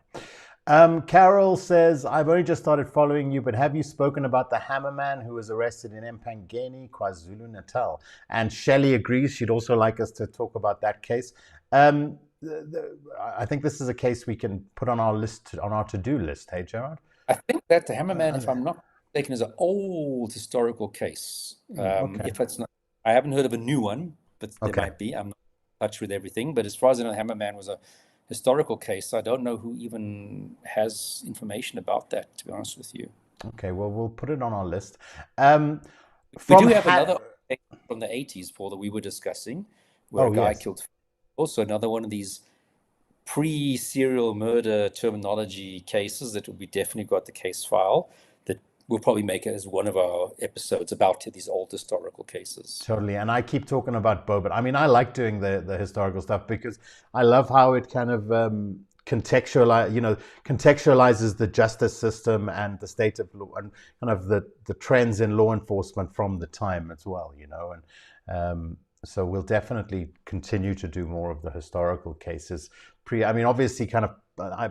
Carol says, I've only just started following you, but have you spoken about the hammerman who was arrested in Empangeni, KwaZulu-Natal? And Shelley agrees. She'd also like us to talk about that case. I think this is a case we can put on our list, on our to-do list. Hey, Gerard? I think that the hammerman, if I'm not mistaken, is an old historical case. If it's not, I haven't heard of a new one, but there might be. I'm not in touch with everything. But as far as I know, the hammerman was a historical case. I don't know who even has information about that, to be honest with you. Okay, well, we'll put it on our list. We do have another case from the 80s, Paul, that we were discussing, where a guy killed. Also another one of these pre-serial murder terminology cases that we definitely got the case file that we'll probably make it as one of our episodes about these old historical cases. Totally. And I keep talking about Bo, but I mean, I like doing the historical stuff because I love how it kind of contextualizes the justice system and the state of law and kind of the trends in law enforcement from the time as well, and so we'll definitely continue to do more of the historical cases. Obviously kind of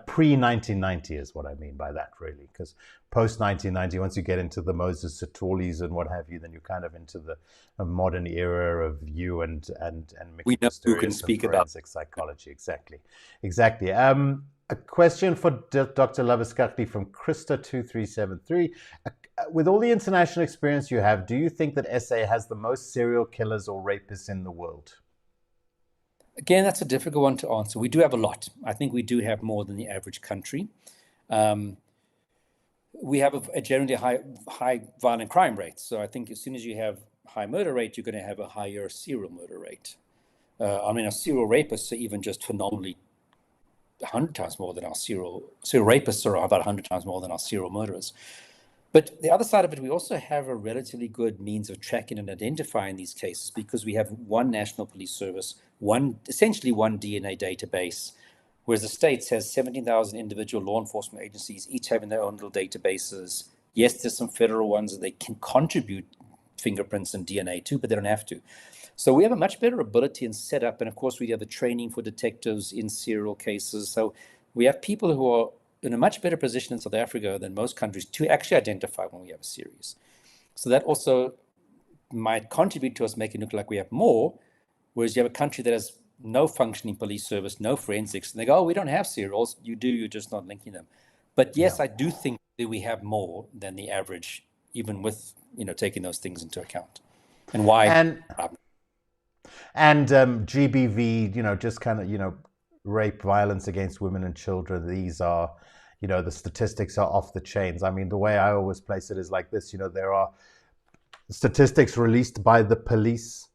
pre-1990 is what I mean by that, really, because post-1990, once you get into the Moses Satolis and what have you, then you're kind of into the modern era of you and we know who can speak about psychology. Exactly. A question for Dr. Labuschagne from Krista2373. With all the international experience you have, do you think that SA has the most serial killers or rapists in the world? Again, that's a difficult one to answer. We do have a lot. I think we do have more than the average country. We have a generally high violent crime rate. So I think as soon as you have high murder rate, you're going to have a higher serial murder rate. Our serial rapists are even just phenomenally 100 times more than our serial rapists are about 100 times more than our serial murderers. But the other side of it, we also have a relatively good means of tracking and identifying these cases because we have one national police service, essentially one DNA database, whereas the States has 17,000 individual law enforcement agencies, each having their own little databases. Yes, there's some federal ones that they can contribute fingerprints and DNA to, but they don't have to. So we have a much better ability and setup. And of course, we have the training for detectives in serial cases. So we have people who are in a much better position in South Africa than most countries to actually identify when we have a series. So that also might contribute to us making it look like we have more, whereas you have a country that has no functioning police service, no forensics, and they go, oh, we don't have serials. You do, you're just not linking them. But yes, I do think that we have more than the average, even with, taking those things into account. And why? And GBV, just kind of, rape, violence against women and children, these are, the statistics are off the chains. I mean, the way I always place it is like this, there are statistics released by the police,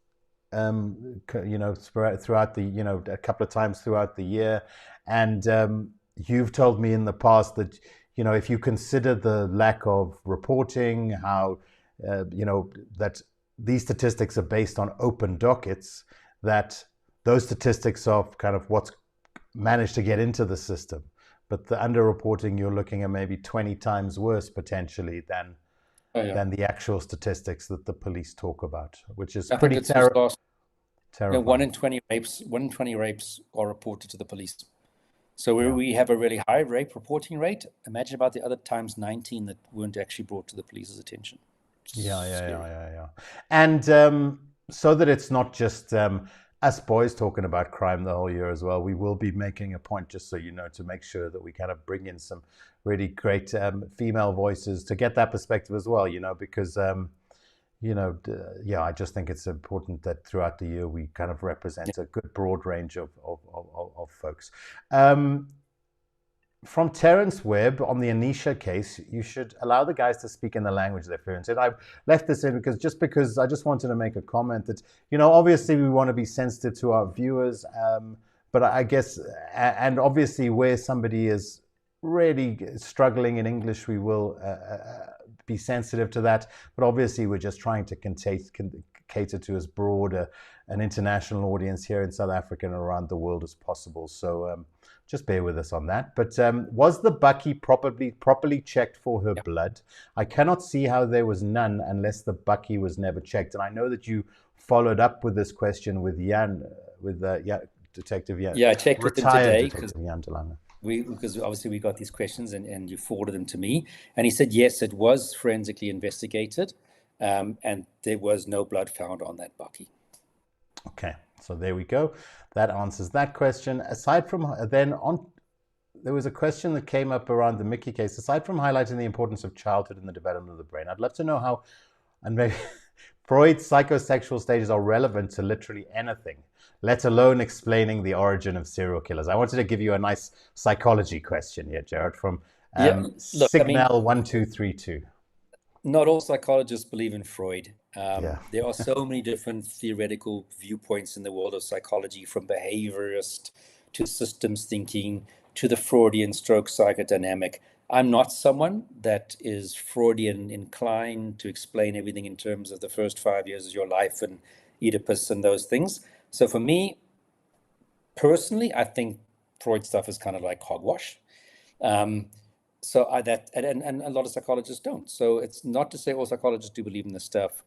throughout the, a couple of times throughout the year. And you've told me in the past that, if you consider the lack of reporting, how, that these statistics are based on open dockets, that those statistics are kind of what's managed to get into the system. But the underreporting, you're looking at maybe 20 times worse potentially than the actual statistics that the police talk about, which is pretty terrible. 1 in 20 rapes are reported to the police. So we have a really high rape reporting rate. Imagine about the other times 19 that weren't actually brought to the police's attention. Yeah. And so that it's not just us boys talking about crime the whole year as well, we will be making a point, just so you know, to make sure that we kind of bring in some really great female voices to get that perspective as well, because, I just think it's important that throughout the year we kind of represent a good broad range of folks. From Terence Webb on the Anisha case, you should allow the guys to speak in the language they're fluent in. I've left this in because I just wanted to make a comment that, obviously we want to be sensitive to our viewers, but I guess, and obviously where somebody is really struggling in English, we will be sensitive to that. But obviously we're just trying to cater to as broad an international audience here in South Africa and around the world as possible. So just bear with us on that. But was the Bucky properly checked for her blood? I cannot see how there was none unless the Bucky was never checked. And I know that you followed up with this question with Detective Jan. Yeah, I checked with him today because obviously we got these questions and you forwarded them to me. And he said, yes, it was forensically investigated and there was no blood found on that Bucky. Okay, so there we go. That answers that question. Aside from there was a question that came up around the Mickey case. Aside from highlighting the importance of childhood in the development of the brain, I'd love to know how, and maybe Freud's psychosexual stages are relevant to literally anything, let alone explaining the origin of serial killers. I wanted to give you a nice psychology question here, Gerard, from Signal1232. Not all psychologists believe in Freud. Yeah. There are so many different theoretical viewpoints in the world of psychology, from behaviorist to systems thinking to the Freudian stroke psychodynamic. I'm not someone that is Freudian inclined to explain everything in terms of the first 5 years of your life and Oedipus and those things. So for me, personally, I think Freud stuff is kind of like hogwash. So and a lot of psychologists don't. So it's not to say all psychologists do believe in this stuff.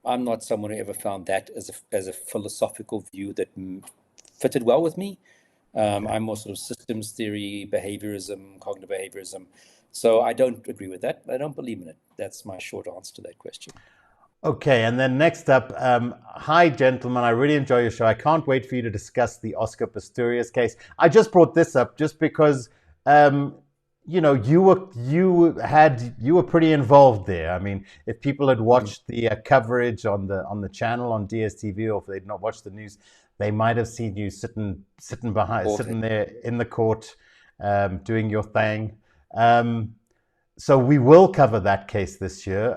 I'm not someone who ever found that as a philosophical view that fitted well with me. I'm more sort of systems theory, behaviorism, cognitive behaviorism. So I don't agree with that. I don't believe in it. That's my short answer to that question. Okay, and then next up, hi gentlemen, I really enjoy your show. I can't wait for you to discuss the Oscar Pistorius case. I just brought this up just because you know, you were pretty involved there. I mean, if people had watched the coverage on the channel on DSTV, or if they'd not watched the news, they might have seen you sitting there in the court, doing your thing. So we will cover that case this year.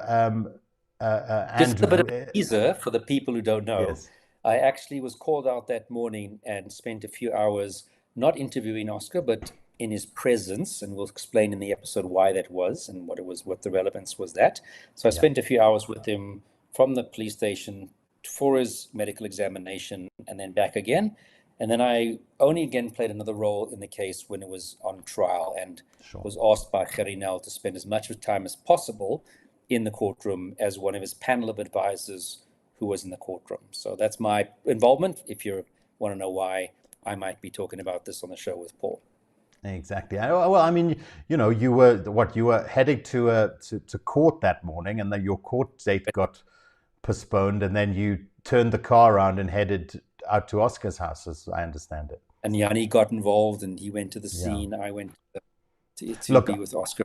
Just a bit of a teaser for the people who don't know. Yes. I actually was called out that morning and spent a few hours not interviewing Oscar, but in his presence, and we'll explain in the episode why that was and what the relevance was that. So I spent a few hours with him from the police station for his medical examination and then back again. And then I only again played another role in the case when it was on trial, and was asked by Gerinel to spend as much time as possible in the courtroom as one of his panel of advisors who was in the courtroom. So that's my involvement, if you want to know why I might be talking about this on the show with Paul. Exactly. Well, I mean, you know, you were heading to court that morning, and then your court date got postponed, and then you turned the car around and headed out to Oscar's house, as I understand it. And Yanni got involved, and he went to the scene. I went to be with Oscar.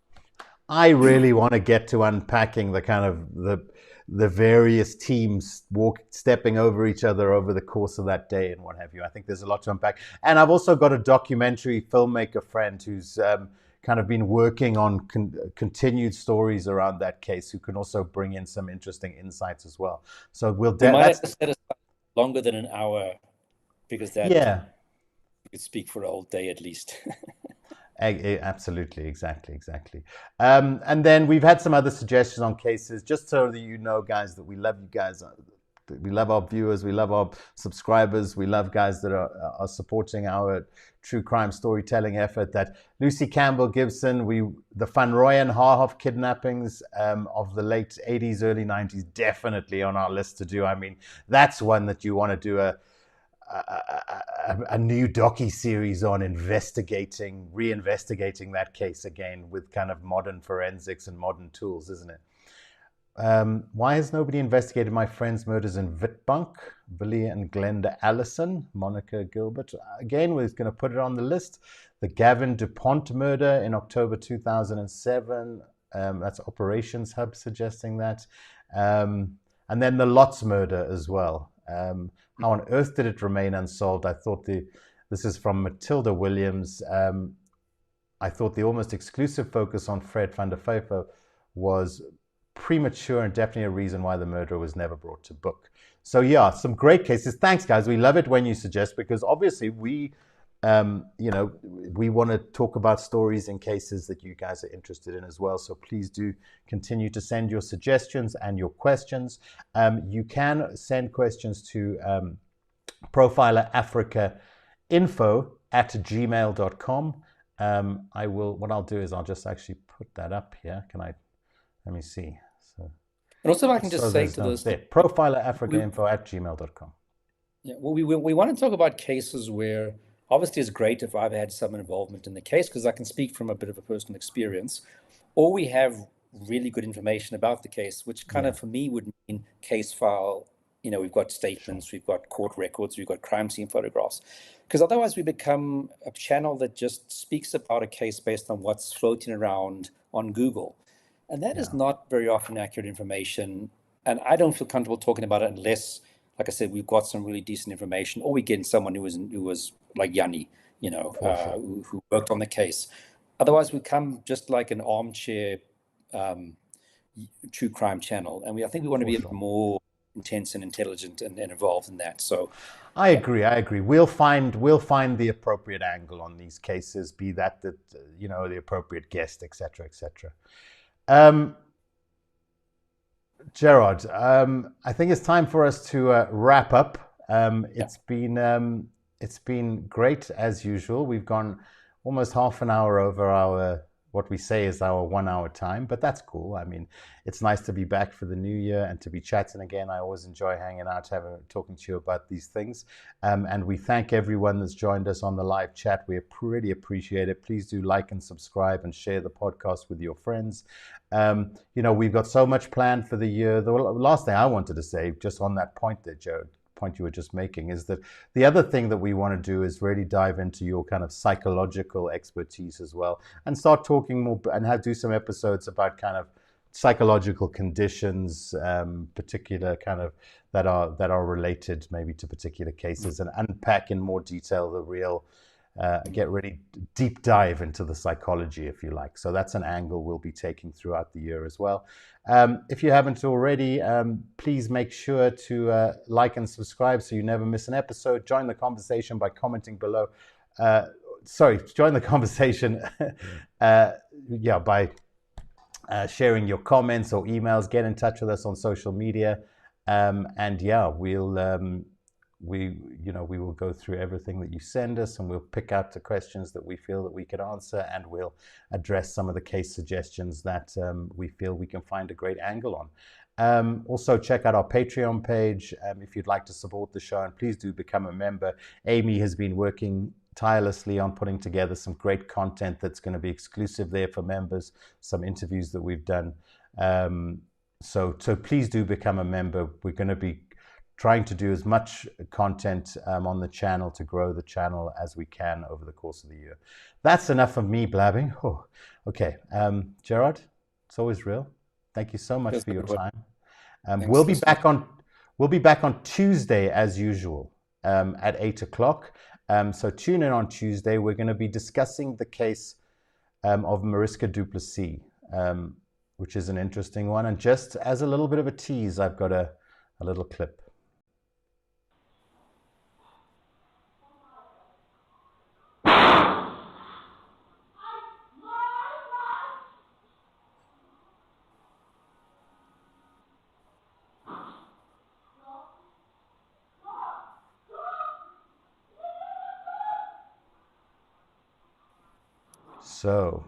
I really want to get to unpacking the kind of the various teams stepping over each other over the course of that day and what have you. I think there's a lot to unpack. And I've also got a documentary filmmaker friend who's kind of been working on continued stories around that case, who can also bring in some interesting insights as well. So we might have to set aside longer than an hour, because that you could speak for a whole day at least. Absolutely, exactly. And then we've had some other suggestions on cases, just so that you know, guys, that we love you guys. We love our viewers. We love our subscribers. We love guys that are supporting our true crime storytelling effort. That Lucy Campbell Gibson, the Van Rooyen Haarhof kidnappings of the late 80s, early 90s, definitely on our list to do. I mean, that's one that you want to do a new docu-series on, reinvestigating that case again with kind of modern forensics and modern tools, isn't it? Why has nobody investigated my friend's murders in Witbank, Billy and Glenda Allison, Monica Gilbert? Again, we're going to put it on the list. The Gavin DuPont murder in October 2007. That's Operations Hub suggesting that. And then the Lotz murder as well. How on earth did it remain unsolved? I thought this is from Matilda Williams. I thought the almost exclusive focus on Fred van der Vyver was premature and definitely a reason why the murderer was never brought to book. So yeah, some great cases. Thanks, guys. We love it when you suggest, because obviously we want to talk about stories and cases that you guys are interested in as well. So please do continue to send your suggestions and your questions. You can send questions to profilerafricainfo@gmail.com. What I'll do is I'll just actually put that up here. Let me see. So, and also, if I can just say to those, profilerafricainfo@gmail.com. Yeah, well, we want to talk about cases where, obviously, it's great if I've had some involvement in the case, because I can speak from a bit of a personal experience, or we have really good information about the case, which kind of, for me, would mean case file. You know, we've got statements, we've got court records, we've got crime scene photographs, because otherwise we become a channel that just speaks about a case based on what's floating around on Google. And that is not very often accurate information. And I don't feel comfortable talking about it unless, like I said, we've got some really decent information, or we get someone who was like Yanni, who worked on the case. Otherwise, we come just like an armchair true crime channel, and I think we want to be a bit more intense and intelligent and involved in that. So I agree. We'll find the appropriate angle on these cases, be that the appropriate guest, etc., etc. Gerard, I think it's time for us to wrap up. It's been great as usual. We've gone almost half an hour over what we say is our 1 hour time, but that's cool. I mean, it's nice to be back for the new year and to be chatting again. I always enjoy hanging out, talking to you about these things. And we thank everyone that's joined us on the live chat. We pretty appreciate it. Please do like and subscribe and share the podcast with your friends. We've got so much planned for the year. The last thing I wanted to say, just on that point there, Joe, point you were just making, is that the other thing that we want to do is really dive into your kind of psychological expertise as well, and start talking more and do some episodes about kind of psychological conditions, particular kind of that are related maybe to particular cases, and unpack in more detail the real get really deep dive into the psychology, if you like. So that's an angle we'll be taking throughout the year as well. If you haven't already, please make sure to like and subscribe so you never miss an episode. Join the conversation by commenting below. Join the conversation by sharing your comments or emails. Get in touch with us on social media. We will go through everything that you send us, and we'll pick out the questions that we feel that we can answer, and we'll address some of the case suggestions that we feel we can find a great angle on. Also, check out our Patreon page if you'd like to support the show, and please do become a member. Amy has been working tirelessly on putting together some great content that's going to be exclusive there for members, some interviews that we've done. So please do become a member. We're going to be trying to do as much content on the channel to grow the channel as we can over the course of the year. That's enough of me blabbing. Oh, okay. Gerard, it's always real. Thank you so much for your time. We'll be back on Tuesday as usual at 8 o'clock. So tune in on Tuesday. We're going to be discussing the case of Mariska du Plessis, which is an interesting one. And just as a little bit of a tease, I've got a little clip. So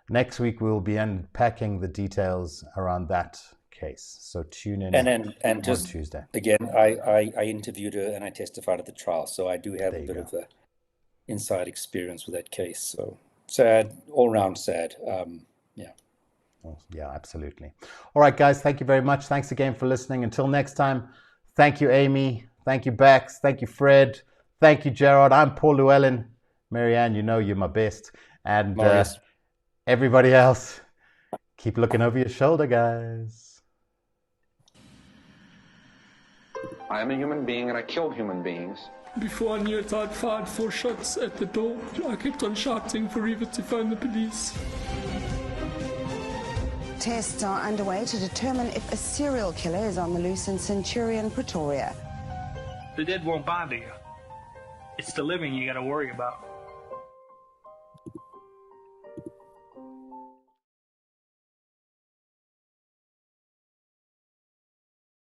next week we'll be unpacking the details around that case. So tune in and just on Tuesday. Again, I interviewed her and I testified at the trial, so I do have a bit of inside experience with that case. So sad, all round sad. Yeah, absolutely. All right, guys, thank you very much. Thanks again for listening. Until next time, thank you, Amy. Thank you, Bex. Thank you, Fred. Thank you, Gerard. I'm Paul Llewellyn. Marianne, you know you're my best. And everybody else, keep looking over your shoulder, guys. I am a human being and I killed human beings. Before I knew it, I'd fired 4 shots at the door. I kept on shouting for Eva to phone the police. Tests are underway to determine if a serial killer is on the loose in Centurion, Pretoria. The dead won't bother you. It's the living you gotta worry about.